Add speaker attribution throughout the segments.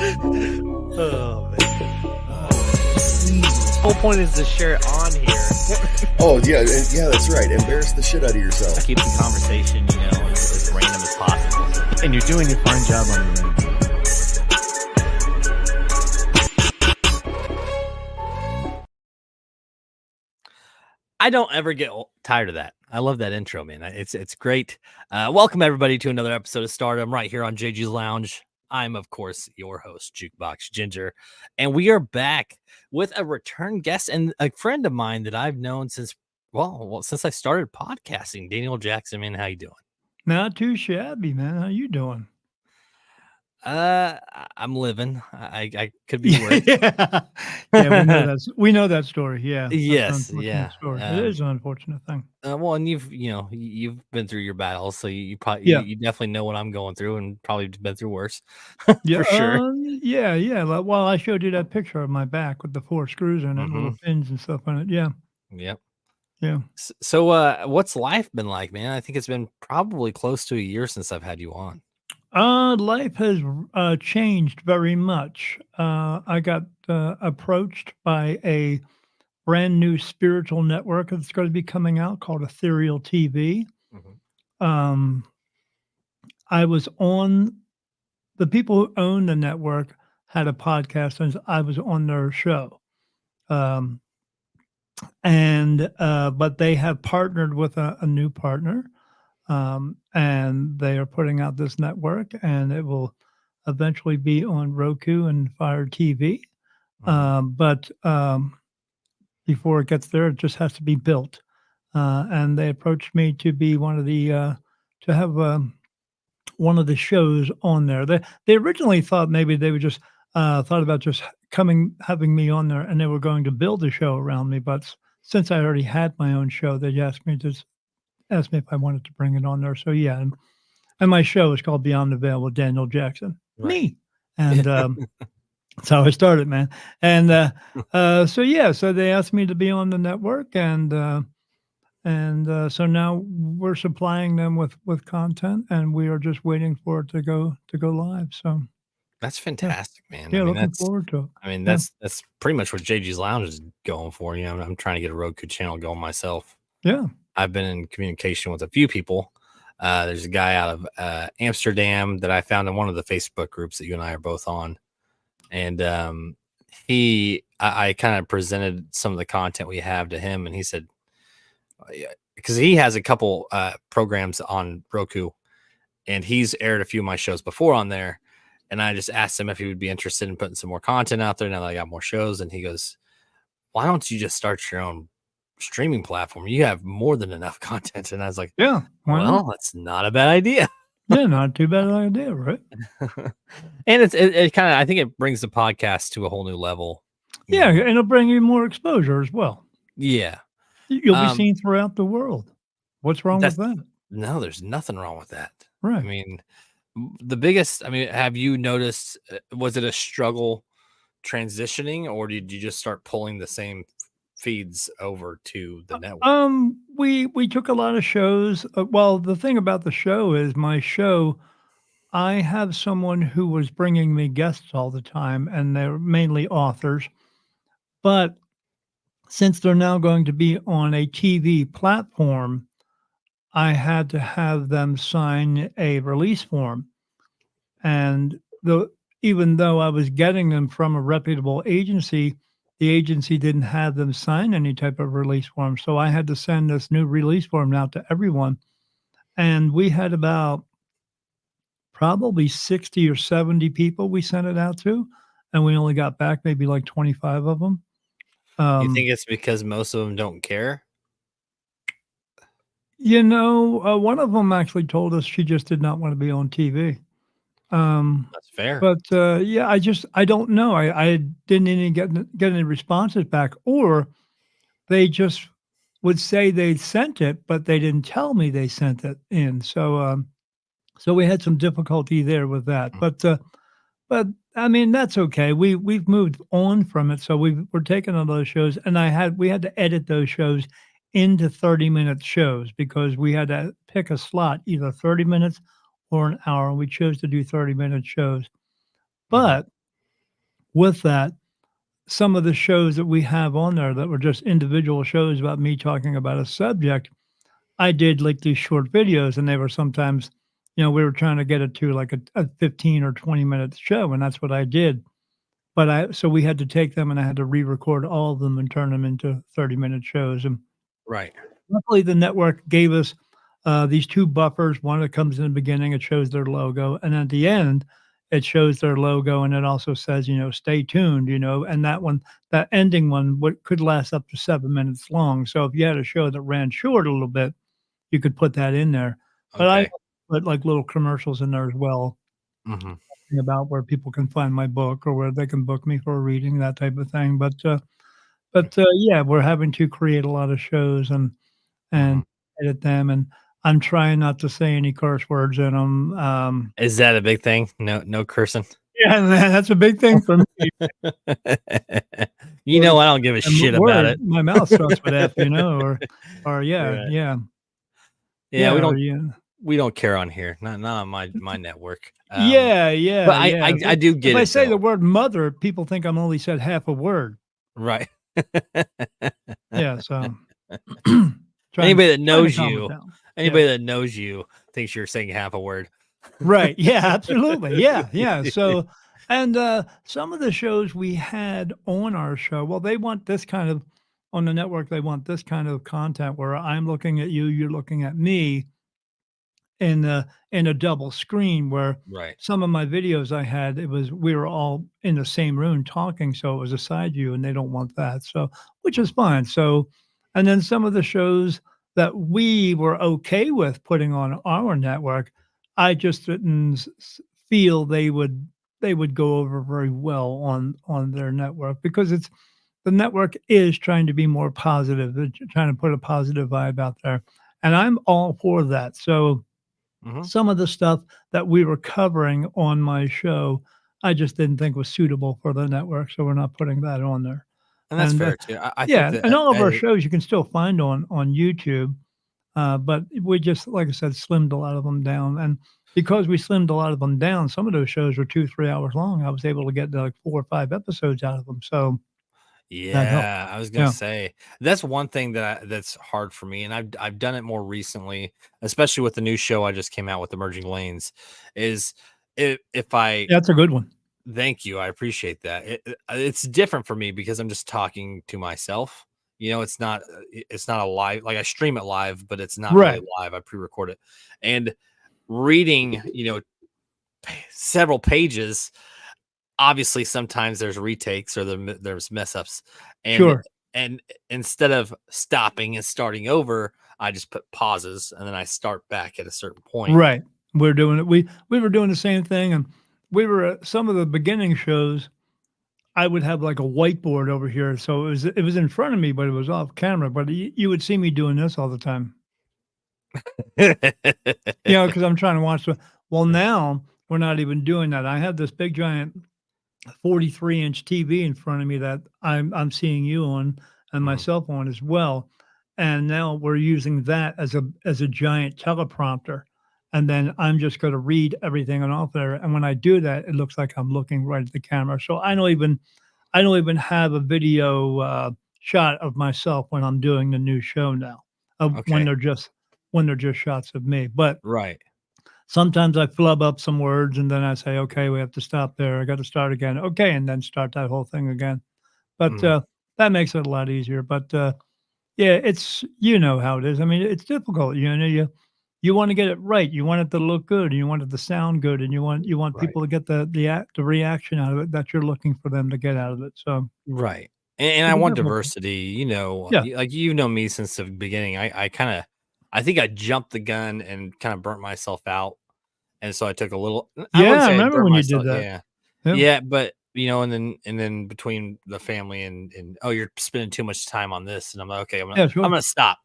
Speaker 1: Oh man. The whole point is to share it on here.
Speaker 2: Oh yeah, that's right. Embarrass the shit out of yourself.
Speaker 1: Keep the conversation, as random as possible.
Speaker 3: And you're doing a fine job on your end.
Speaker 1: I don't ever get tired of that. I love that intro, man. It's great. Welcome everybody to another episode of Stardom right here on JG's Lounge. I'm, of course, your host, Jukebox Ginger, and we are back with a return guest and a friend of mine that I've known since I started podcasting. Daniel Jackson, man, how you doing?
Speaker 3: Not too shabby, man. How you doing?
Speaker 1: I'm living. I could be worse.
Speaker 3: Yeah, we know that story. Yeah,
Speaker 1: yes, yeah.
Speaker 3: Story. It is an unfortunate thing.
Speaker 1: Well, and you've been through your battles, so you probably you definitely know what I'm going through, and probably been through worse.
Speaker 3: Yeah,
Speaker 1: for sure.
Speaker 3: Yeah. Well, I showed you that picture of my back with the 4 screws in it, little pins and stuff on it. Yeah.
Speaker 1: Yep.
Speaker 3: Yeah.
Speaker 1: So, what's life been like, man? I think it's been probably close to a year since I've had you on.
Speaker 3: Life has changed very much. I got approached by a brand new spiritual network that's going to be coming out called Ethereal TV. I was on the people who own the network had a podcast, and I was on their show. But they have partnered with a new partner. And they are putting out this network, and it will eventually be on Roku and Fire TV. But before it gets there, it just has to be built. And they approached me to be one of the to have one of the shows on there. They originally thought maybe they would just thought about just having me on there, and they were going to build a show around me. But since I already had my own show, they asked me if I wanted to bring it on there. So yeah, and my show is called Beyond the Veil with Daniel Jackson. Right. Me. And that's how I started, man. And so they asked me to be on the network, and so now we're supplying them with content, and we are just waiting for it to go live. So
Speaker 1: that's fantastic, man.
Speaker 3: Yeah, looking forward to it.
Speaker 1: I mean, that's pretty much what JG's Lounge is going for. I'm trying to get a Roku channel going myself.
Speaker 3: Yeah.
Speaker 1: I've been in communication with a few people. There's a guy out of Amsterdam that I found in one of the Facebook groups that you and I are both on. And I kind of presented some of the content we have to him. And he said, because he has a couple programs on Roku, and he's aired a few of my shows before on there. And I just asked him if he would be interested in putting some more content out there now that I got more shows. And he goes, why don't you just start your own streaming platform? You have more than enough content. And I was like,
Speaker 3: yeah,
Speaker 1: well, that's not a bad idea.
Speaker 3: Yeah, not too bad idea, right?
Speaker 1: And it kind of, I think it brings the podcast to a whole new level.
Speaker 3: Yeah, and it'll bring you more exposure as well.
Speaker 1: Yeah.
Speaker 3: You'll be seen throughout the world. What's wrong with that?
Speaker 1: No, there's nothing wrong with that.
Speaker 3: Right.
Speaker 1: I mean, have you noticed, was it a struggle transitioning, or did you just start pulling the same feeds over to the network?
Speaker 3: We took a lot of shows. Well, the thing about the show is my show, I have someone who was bringing me guests all the time, and they're mainly authors. But since they're now going to be on a TV platform, I had to have them sign a release form. And even though I was getting them from a reputable agency, the agency didn't have them sign any type of release form. So I had to send this new release form out to everyone. And we had about probably 60 or 70 people we sent it out to. And we only got back maybe like 25 of them.
Speaker 1: You think it's because most of them don't care?
Speaker 3: One of them actually told us she just did not want to be on TV.
Speaker 1: That's fair.
Speaker 3: But I don't know. I didn't even get any responses back, or they just would say they sent it, but they didn't tell me they sent it in. So we had some difficulty there with that. But I mean, that's okay. We've moved on from it. So we're taking on those shows, and we had to edit those shows into 30-minute shows because we had to pick a slot, either 30 minutes or an hour. And we chose to do 30-minute shows. But with that, some of the shows that we have on there that were just individual shows about me talking about a subject, I did like these short videos and they were sometimes, we were trying to get it to like a 15 or 20-minute show, and that's what I did. But so we had to take them and I had to re-record all of them and turn them into 30-minute shows. And
Speaker 1: Right.
Speaker 3: luckily the network gave us these two buffers. One that comes in the beginning, it shows their logo, and at the end, it shows their logo, and it also says, stay tuned, and that one, that ending one could last up to 7 minutes long. So if you had a show that ran short a little bit, you could put that in there. But I
Speaker 1: Okay.
Speaker 3: put like little commercials in there as well
Speaker 1: Hmm.
Speaker 3: about where people can find my book or where they can book me for a reading, that type of thing. But yeah, we're having to create a lot of shows and
Speaker 1: Hmm.
Speaker 3: edit them, and I'm trying not to say any curse words in them.
Speaker 1: Is that a big thing? No, no cursing.
Speaker 3: Yeah, man, that's a big thing for me.
Speaker 1: You know, I don't give a
Speaker 3: And
Speaker 1: shit about
Speaker 3: word,
Speaker 1: it.
Speaker 3: my mouth starts with F, or yeah,
Speaker 1: Right.
Speaker 3: yeah,
Speaker 1: Yeah,
Speaker 3: yeah, or yeah.
Speaker 1: we don't care on here. Not on my network.
Speaker 3: Yeah,
Speaker 1: But
Speaker 3: yeah,
Speaker 1: I
Speaker 3: yeah.
Speaker 1: I, I do
Speaker 3: If
Speaker 1: get
Speaker 3: I
Speaker 1: it
Speaker 3: say the
Speaker 1: though.
Speaker 3: word mother, people think I'm only said half a word.
Speaker 1: Right.
Speaker 3: Yeah, so trying
Speaker 1: Anybody that
Speaker 3: trying to
Speaker 1: knows
Speaker 3: calm it
Speaker 1: you,
Speaker 3: down. Yeah.
Speaker 1: anybody that knows you thinks you're saying half a word.
Speaker 3: Right. Yeah, absolutely. Yeah, yeah. So, and some of the shows we had on our show, well, they want this kind of on the network, they want this kind of content where I'm looking at you, you're looking at me in a double screen where
Speaker 1: Right.
Speaker 3: some of my videos I had, it was we were all in the same room talking, so it was a side view, and they don't want that. So, which is
Speaker 1: Mm.
Speaker 3: fine. So, and then some of the shows that we were okay with putting on our network, I just didn't feel they would go over very well on their network because it's the network is trying to be more positive. They're trying to put a positive vibe out there, and I'm all for that. So
Speaker 1: Mhm.
Speaker 3: some of the stuff that we were covering on my show, I just didn't think was suitable for the network, so we're not putting that on there.
Speaker 1: And that's
Speaker 3: And,
Speaker 1: fair too. I think
Speaker 3: yeah,
Speaker 1: that
Speaker 3: and all of our shows you can still find on YouTube, but we just, like I said, slimmed a lot of them down, and because we slimmed a lot of them down, some of those shows were 2, 3 hours long. I was able to get, like, 4 or 5 episodes out of them, so that helped.
Speaker 1: yeah, I was gonna
Speaker 3: Yeah.
Speaker 1: say that's one thing that's hard for me, and I've done it more recently, especially with the new show I just came out with, Emerging Lanes. Is if I
Speaker 3: Yeah, that's a good one.
Speaker 1: thank you, I appreciate that. It's different for me because I'm just talking to myself. You know, it's not a live like I stream it live, but it's not really
Speaker 3: Right.
Speaker 1: live. I pre-record it, and reading, several pages obviously sometimes there's retakes or there's mess ups and
Speaker 3: Sure.
Speaker 1: and instead of stopping and starting over I just put pauses and then I start back at a certain point.
Speaker 3: Right. We're doing it. We were doing the same thing, and we were at some of the beginning shows. I would have like a whiteboard over here, so it was in front of me, but it was off camera. But you would see me doing this all the time, because I'm trying to watch the. Well, now we're not even doing that. I have this big giant 43-inch TV in front of me that I'm seeing you on and
Speaker 1: Mhm.
Speaker 3: myself on as well. And now we're using that as a giant teleprompter. And then I'm just going to read everything on off there. And when I do that, it looks like I'm looking right at the camera. So I don't even have a video shot of myself when I'm doing the new show now. When
Speaker 1: Okay.
Speaker 3: they're just shots of me. But
Speaker 1: Right.
Speaker 3: sometimes I flub up some words and then I say, okay, we have to stop there. I got to start again. Okay. And then start that whole thing again. But
Speaker 1: Mhm.
Speaker 3: that makes it a lot easier. But yeah, you know how it is. I mean, it's difficult. You want to get it right. You want it to look good, and you want it to sound good, and you want
Speaker 1: Right.
Speaker 3: people to get the reaction out of it that you're looking for them to get out of it. So
Speaker 1: Right. And I
Speaker 3: it's a
Speaker 1: want
Speaker 3: difficult thing.
Speaker 1: diversity,
Speaker 3: Yeah.
Speaker 1: like you know me since the beginning. I kind of I think I jumped the gun and kind of burnt myself out. And so I took a little I
Speaker 3: Yeah,
Speaker 1: wouldn't
Speaker 3: I
Speaker 1: say I
Speaker 3: remember
Speaker 1: burnt
Speaker 3: when you did
Speaker 1: myself,
Speaker 3: that.
Speaker 1: yeah.
Speaker 3: Yeah.
Speaker 1: Yeah, but, and then between the family and, "Oh, you're spending too much time on this," and I'm like, "Okay,
Speaker 3: Yeah,
Speaker 1: I'm
Speaker 3: sure.
Speaker 1: gonna stop."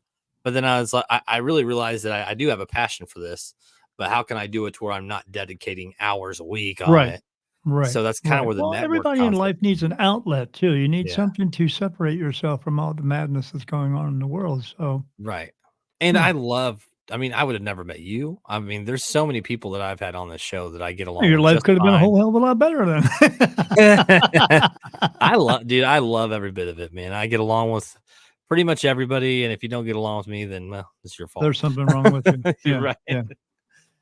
Speaker 1: But then I was like I really realized that I do have a passion for this, but how can I do it to where I'm not dedicating hours a week on
Speaker 3: Right.
Speaker 1: it?
Speaker 3: Right.
Speaker 1: So that's kinda
Speaker 3: Right.
Speaker 1: where the
Speaker 3: Well,
Speaker 1: network
Speaker 3: everybody in
Speaker 1: concept
Speaker 3: life needs an outlet too. You need
Speaker 1: yeah,
Speaker 3: something to separate yourself from all the madness that's going on in the world. So
Speaker 1: right. And
Speaker 3: yeah.
Speaker 1: I mean, I would have never met you. I mean, there's so many people that I've had on this show that I get along
Speaker 3: Your
Speaker 1: with
Speaker 3: life
Speaker 1: just
Speaker 3: could have been a
Speaker 1: fine.
Speaker 3: whole hell of a lot better then.
Speaker 1: I love every bit of it, man. I get along with pretty much everybody, and if you don't get along with me, then well, it's your fault.
Speaker 3: There's something wrong with you.
Speaker 1: You're
Speaker 3: Yeah,
Speaker 1: right.
Speaker 3: yeah.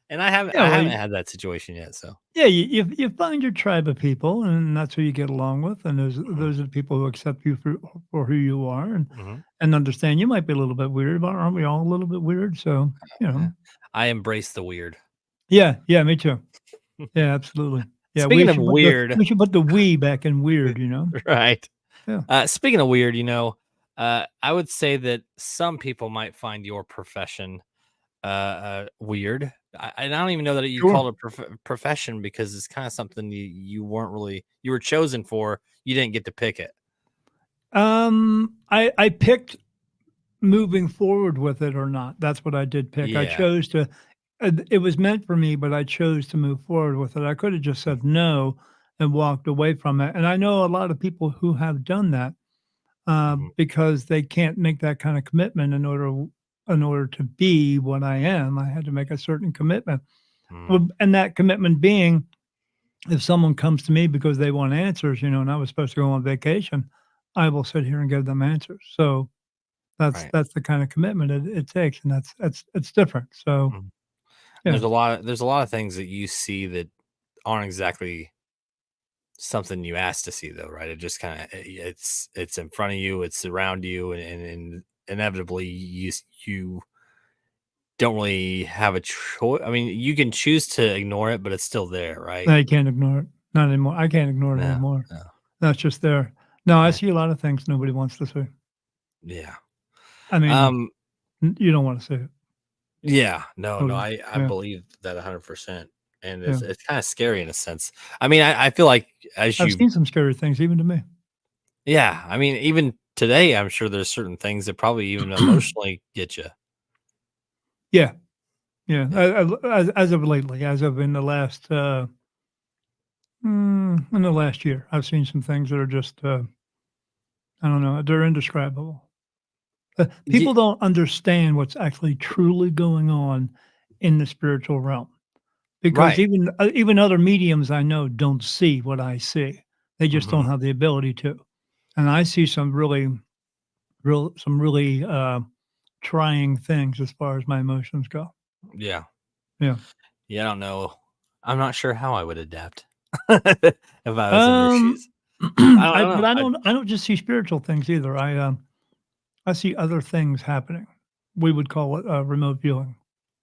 Speaker 1: And I haven't
Speaker 3: Yeah,
Speaker 1: I
Speaker 3: well,
Speaker 1: haven't had that situation yet. So
Speaker 3: yeah, you find your tribe of people, and that's who you get along with, and
Speaker 1: mhm,
Speaker 3: those are the people who accept you for who you are,
Speaker 1: mhm.
Speaker 3: and understand you might be a little bit weird, but aren't we all a little bit weird? So, you
Speaker 1: Yeah.
Speaker 3: know.
Speaker 1: I embrace the weird.
Speaker 3: Yeah, yeah, me too. Yeah, absolutely. Yeah,
Speaker 1: Speaking of weird,
Speaker 3: we should put the "we" back in weird,
Speaker 1: right?
Speaker 3: Yeah.
Speaker 1: Speaking of weird, I would say that some people might find your profession weird. And I don't even know that you
Speaker 3: Sure.
Speaker 1: call it profession because it's kind of something you weren't really you were chosen for. You didn't get to pick it.
Speaker 3: I picked moving forward with it or not. That's what I did pick. I
Speaker 1: Yeah.
Speaker 3: chose to it was meant for me, but I chose to move forward with it. I could have just
Speaker 1: Mm,
Speaker 3: said no and walked away from it. And I know a lot of people who have done that
Speaker 1: mhm,
Speaker 3: because they can't make that kind of commitment in order to be what I am. I had to make a certain commitment.
Speaker 1: mm,
Speaker 3: Well, and that commitment being if someone comes to me because they want answers, and I was supposed to go on vacation, I will sit here and give them answers. So
Speaker 1: right.
Speaker 3: that's the kind of commitment it takes, and that's it's different. So
Speaker 1: Mhm. And
Speaker 3: yeah,
Speaker 1: there's a lot of things that you see that aren't exactly something you asked to see though, right? It just kind of it's in front of you, it's around you, and inevitably you don't really have a choice. I mean, you can choose to ignore it, but it's still there, right?
Speaker 3: I can't ignore it. Not anymore. I can't ignore it
Speaker 1: No,
Speaker 3: anymore.
Speaker 1: no,
Speaker 3: That's just there. No, I
Speaker 1: yeah,
Speaker 3: see a lot of things nobody wants to see.
Speaker 1: yeah.
Speaker 3: I mean,
Speaker 1: Um,
Speaker 3: you don't want to see it.
Speaker 1: yeah, no, no,
Speaker 3: Totally.
Speaker 1: I
Speaker 3: Yeah,
Speaker 1: believe that 100%, and
Speaker 3: yeah.
Speaker 1: it's kind of scary in a sense. I mean, I feel like as
Speaker 3: I've
Speaker 1: you,
Speaker 3: seen some scary things even to me.
Speaker 1: yeah, I mean, even today, I'm sure there's certain things that probably even emotionally get you.
Speaker 3: Yeah, yeah.
Speaker 1: Yeah,
Speaker 3: As of lately, as of in the last year, I've seen some things that are just I don't know. They're indescribable. People
Speaker 1: Ye-
Speaker 3: don't understand what's actually truly going on in the spiritual realm because
Speaker 1: right,
Speaker 3: even other mediums I know don't see what I see. They just don't
Speaker 1: hmm,
Speaker 3: have the ability to. And I see some really trying things as far as my emotions go.
Speaker 1: yeah,
Speaker 3: Yeah.
Speaker 1: yeah. I don't know. I'm not sure how I would adapt if I was in your
Speaker 3: Um,
Speaker 1: shoes. I don't
Speaker 3: but
Speaker 1: know.
Speaker 3: I don't just see spiritual things either. I see other things happening. We would call it remote viewing.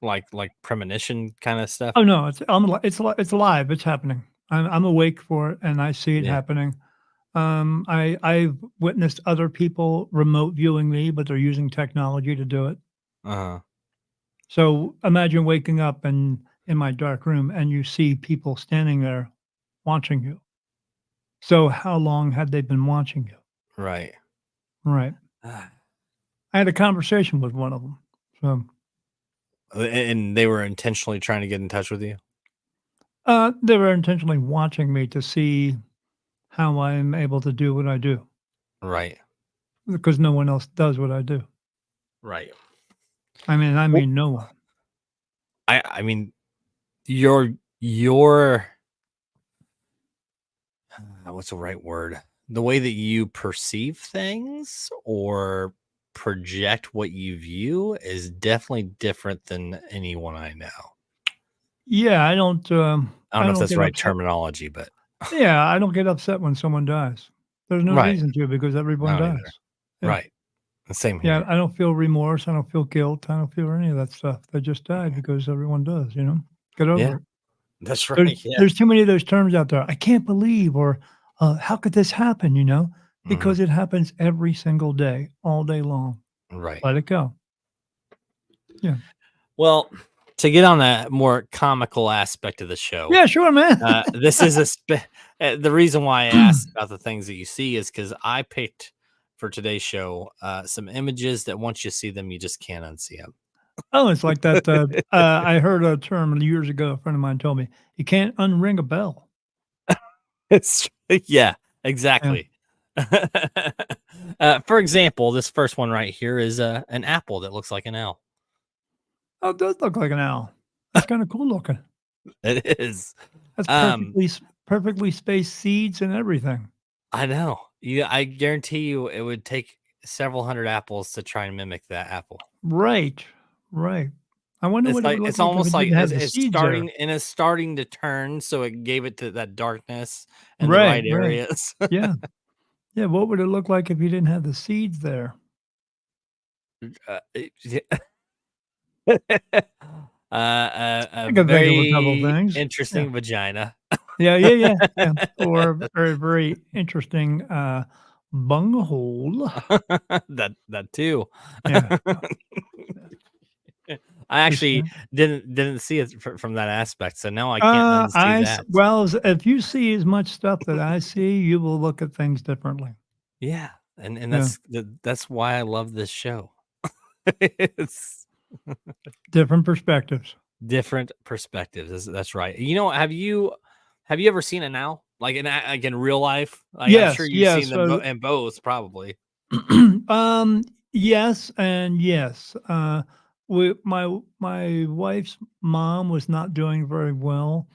Speaker 1: Like premonition kind of stuff.
Speaker 3: Oh, no, it's alive, it's happening. I'm awake for it, and I see it
Speaker 1: Yeah.
Speaker 3: happening. I've witnessed other people remote viewing me, but they're using technology to do it.
Speaker 1: Uh-huh.
Speaker 3: So, imagine waking up in my dark room, and you see people standing there watching you. So, how long had they been watching you?
Speaker 1: Right.
Speaker 3: Right.
Speaker 1: Ah,
Speaker 3: I had a conversation with one of them. So,
Speaker 1: and they were intentionally trying to get in touch with you?
Speaker 3: they were intentionally watching me to see how I'm able to do what I do,
Speaker 1: Right.
Speaker 3: because no one else does what I do.
Speaker 1: Right.
Speaker 3: I
Speaker 1: Well,
Speaker 3: mean no one.
Speaker 1: I mean, your what's the right word? The way that you perceive things or project what you view is definitely different than anyone I know.
Speaker 3: Yeah,
Speaker 1: I don't
Speaker 3: I
Speaker 1: know if
Speaker 3: don't
Speaker 1: that's the
Speaker 3: get
Speaker 1: right
Speaker 3: upset.
Speaker 1: terminology, but
Speaker 3: Yeah, I don't get upset when someone dies. There's no
Speaker 1: right.
Speaker 3: reason to because
Speaker 1: I
Speaker 3: everyone
Speaker 1: don't either.
Speaker 3: dies. Yeah.
Speaker 1: Right. The same
Speaker 3: Yeah,
Speaker 1: here.
Speaker 3: I don't feel remorse, I don't feel guilt, I don't feel any of that stuff. They just died because everyone does. Get
Speaker 1: Yeah,
Speaker 3: over it.
Speaker 1: that's
Speaker 3: There's
Speaker 1: right. Yeah.
Speaker 3: there's too many of those terms out there. "I can't believe," or, "How could this happen?"
Speaker 1: Mhm.
Speaker 3: Because it happens every single day, all day long.
Speaker 1: Right.
Speaker 3: Let it go. Yeah.
Speaker 1: Well, to get on that more comical aspect of the show,
Speaker 3: Yeah, sure, man.
Speaker 1: this is the reason why I asked about the things that you see is because I picked for today's show some images that once you see them, you just can't unsee them.
Speaker 3: Oh, it's like that, I heard a term years ago, a friend of mine told me, "You can't unring a bell."
Speaker 1: It's yeah,
Speaker 3: Yeah.
Speaker 1: exactly. For example, this first one right here is an apple that looks like an L.
Speaker 3: Oh, it does look like an owl. That's kinda cool looking.
Speaker 1: It is.
Speaker 3: That's
Speaker 1: Um,
Speaker 3: perfectly spaced seeds and everything.
Speaker 1: I know. Yeah, I guarantee you it would take several hundred apples to try and mimic that apple.
Speaker 3: Right, right. I wonder
Speaker 1: It's
Speaker 3: what it
Speaker 1: like
Speaker 3: would look
Speaker 1: it's
Speaker 3: like if
Speaker 1: almost
Speaker 3: it
Speaker 1: like
Speaker 3: didn't have the seeds there.
Speaker 1: it's starting to turn, so it gave it to that darkness and the
Speaker 3: Right,
Speaker 1: right
Speaker 3: right.
Speaker 1: areas.
Speaker 3: Yeah. Yeah, what would it look like if you didn't have the seeds there?
Speaker 1: Yeah. A
Speaker 3: I can think of a couple
Speaker 1: very
Speaker 3: things. Yeah.
Speaker 1: interesting vagina.
Speaker 3: Yeah, yeah, yeah, yeah. Or a very interesting, bunghole.
Speaker 1: That too.
Speaker 3: Yeah,
Speaker 1: I
Speaker 3: you see
Speaker 1: actually
Speaker 3: it?
Speaker 1: didn't see it from that aspect, so now I can't unsee
Speaker 3: I s
Speaker 1: that.
Speaker 3: well, as if you see as much stuff that I see, you will look at things differently.
Speaker 1: Yeah, and
Speaker 3: Yeah,
Speaker 1: that's why I love this show. It's
Speaker 3: different perspectives.
Speaker 1: different perspectives. That's right. You know, have you ever seen it now? Like in real life? Like I'm sure
Speaker 3: Yes,
Speaker 1: you've seen
Speaker 3: yes,
Speaker 1: them in both, probably.
Speaker 3: yes and yes. My wife's mom was not doing very well.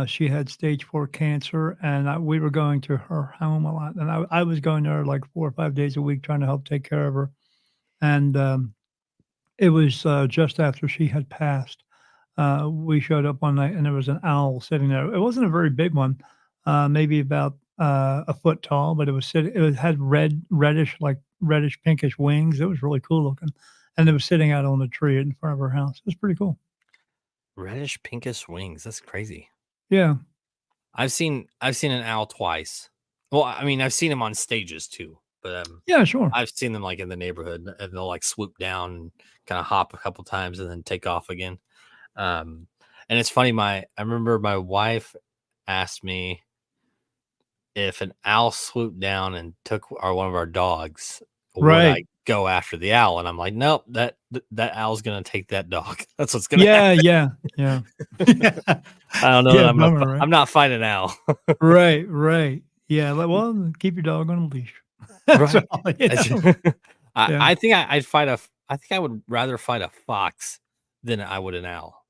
Speaker 3: She had stage 4 cancer, and we were going to her home a lot, and I was going there like 4 or 5 days a week trying to help take care of her, and, it was, just after she had passed. We showed up one night, and there was an owl sitting there. It wasn't a very big one, maybe about, a foot tall, but it had reddish pinkish wings. It was really cool looking, and it was sitting out on the tree in front of her house. It was pretty cool.
Speaker 1: Reddish pinkish wings. That's crazy.
Speaker 3: Yeah.
Speaker 1: I've seen an owl twice. Well, I mean, I've seen them on stages too, but
Speaker 3: Yeah, sure.
Speaker 1: I've seen them like in the neighborhood, and they'll like swoop down and kind of hop a couple times and then take off again. And it's funny. I remember my wife asked me if an owl swooped down and took one of our dogs, would
Speaker 3: Right.
Speaker 1: I go after the owl? And I'm like, nope, that owl's gonna take that dog. That's what's gonna
Speaker 3: Yeah,
Speaker 1: happen.
Speaker 3: yeah, yeah.
Speaker 1: I don't know that
Speaker 3: Yeah, bummer, right?
Speaker 1: I'm not fighting an owl.
Speaker 3: Right, right. Yeah, like, well, keep your dog on a leash. That's
Speaker 1: Right.
Speaker 3: all, you know? Yeah.
Speaker 1: I think I'd fight I think I would rather fight a fox than I would an owl.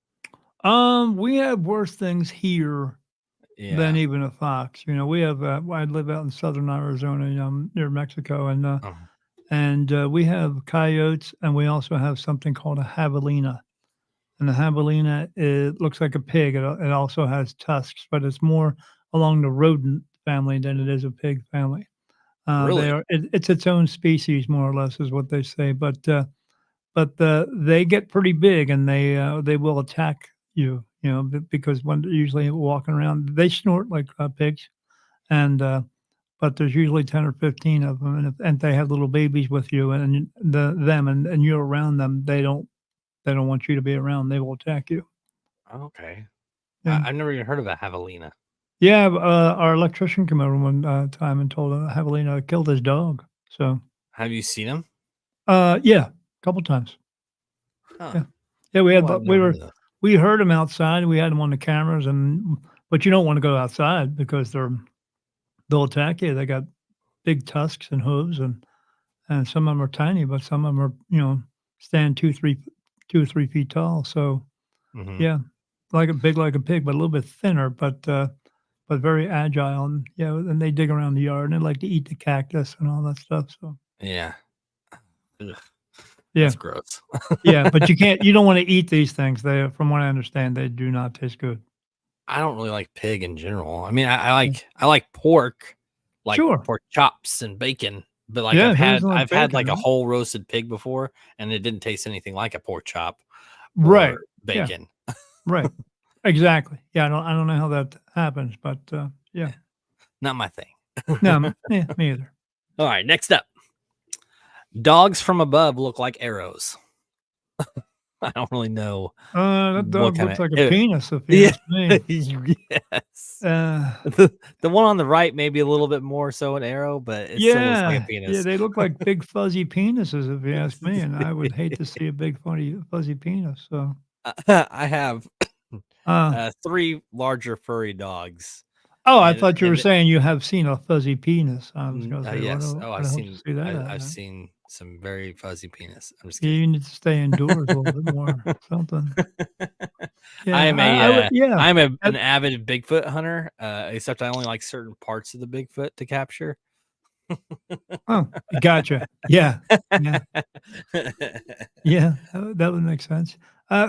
Speaker 3: We have worse things here than
Speaker 1: Yeah.
Speaker 3: even a fox. We have, I live out in southern Arizona, near Mexico,
Speaker 1: Um,
Speaker 3: we have coyotes, and we also have something called a javelina. And the javelina, it looks like a pig. It also has tusks, but it's more along the rodent family than it is a pig family.
Speaker 1: really?
Speaker 3: It's its own species, more or less, is what they say. But they get pretty big, and they will attack you. Because when they're usually walking around, they snort like pigs, and but there's usually 10 or 15 of them, and they have little babies with you, and and you're around them, they don't want you to be around. They will attack you.
Speaker 1: Okay.
Speaker 3: Yeah.
Speaker 1: I've never even heard of a javelina.
Speaker 3: Yeah, our electrician came over one time and told Javelina killed his dog. So,
Speaker 1: Have you seen them?
Speaker 3: yeah, a couple times.
Speaker 1: Huh.
Speaker 3: Yeah, yeah. We had
Speaker 1: Oh, I've
Speaker 3: we
Speaker 1: never heard
Speaker 3: were
Speaker 1: of that.
Speaker 3: we heard him outside. We had him on the cameras, but you don't want to go outside because they'll attack you. They got big tusks and hooves, and some of them are tiny, but some of them are stand 2 or 3 feet tall. So
Speaker 1: Mhm.
Speaker 3: yeah, like a pig, but a little bit thinner, but very agile, and and they dig around the yard, and they like to eat the cactus and all that stuff. So
Speaker 1: Yeah. Ugh,
Speaker 3: yeah,
Speaker 1: that's gross.
Speaker 3: yeah, but you don't want to eat these things. From what I understand, they do not taste good.
Speaker 1: I don't really like pig in general. I mean,
Speaker 3: Yeah.
Speaker 1: I like pork, like
Speaker 3: Sure.
Speaker 1: pork chops and bacon, but like
Speaker 3: Yeah, who doesn't like
Speaker 1: I've had
Speaker 3: bacon,
Speaker 1: like a
Speaker 3: right?
Speaker 1: whole roasted pig before, and it didn't taste anything like a pork chop
Speaker 3: Right.
Speaker 1: or
Speaker 3: Yeah.
Speaker 1: bacon.
Speaker 3: Right. Exactly. Yeah. I don't know how that happens, but yeah.
Speaker 1: Not my thing.
Speaker 3: No. Yeah. Me either.
Speaker 1: All right, next up. Dogs from above look like arrows. I don't really know
Speaker 3: That
Speaker 1: what
Speaker 3: dog
Speaker 1: kind
Speaker 3: looks
Speaker 1: of
Speaker 3: like a penis, if you
Speaker 1: yeah.
Speaker 3: ask me.
Speaker 1: Yes.
Speaker 3: Uh,
Speaker 1: The one on the right maybe a little bit more so an arrow, but it still looks like a
Speaker 3: yeah. Yeah.
Speaker 1: penis.
Speaker 3: They look like big fuzzy penises, if you ask me, and I would hate to see a big funny fuzzy penis. So.
Speaker 1: I have
Speaker 3: Uh,
Speaker 1: 3 larger furry dogs,
Speaker 3: oh, I
Speaker 1: and
Speaker 3: thought you were saying you have seen a fuzzy penis. I was gonna say,
Speaker 1: yes. Oh,
Speaker 3: where the hell did you see that at,
Speaker 1: I've
Speaker 3: man?
Speaker 1: seen some very fuzzy penis. I'm just
Speaker 3: Yeah,
Speaker 1: kidding.
Speaker 3: you need to stay indoors a little bit more, something.
Speaker 1: I
Speaker 3: Yeah,
Speaker 1: am
Speaker 3: I would yeah.
Speaker 1: an avid Bigfoot hunter, except I only like certain parts of the Bigfoot to capture.
Speaker 3: Oh, gotcha. Yeah, yeah, yeah, that would make sense.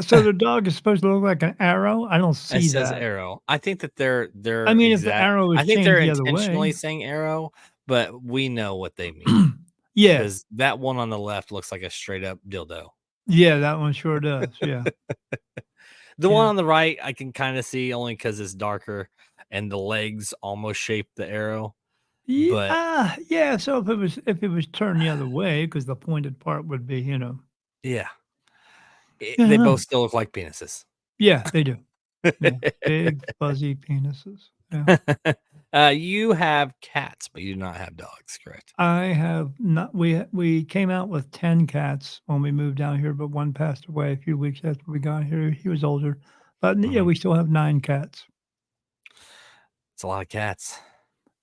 Speaker 3: So the dog is supposed to look like an arrow? I don't
Speaker 1: It
Speaker 3: see
Speaker 1: says
Speaker 3: that.
Speaker 1: arrow. I think that they're
Speaker 3: I
Speaker 1: they're
Speaker 3: mean, if the
Speaker 1: exact
Speaker 3: arrow is
Speaker 1: I think they're
Speaker 3: changed the other
Speaker 1: intentionally
Speaker 3: way.
Speaker 1: saying arrow, but we know what they mean
Speaker 3: Yeah,
Speaker 1: because that one on the left looks like a straight up dildo.
Speaker 3: yeah, that one sure does, yeah,
Speaker 1: The one
Speaker 3: yeah.
Speaker 1: on the right, I can kind of see only because it's darker and the legs almost shape the arrow. But
Speaker 3: Yeah, so if it was turned the other way, because the pointed part would be,
Speaker 1: yeah,
Speaker 3: yeah, I
Speaker 1: they
Speaker 3: don't know.
Speaker 1: both still look like penises.
Speaker 3: Yeah, they do. Yeah, big fuzzy penises, yeah.
Speaker 1: You have cats, but you do not have dogs, correct?
Speaker 3: I have not we came out with 10 cats when we moved down here, but one passed away a few weeks after we got here. He was older. But, yeah,
Speaker 1: Mhm.
Speaker 3: we still have 9 cats.
Speaker 1: It's a lot of cats.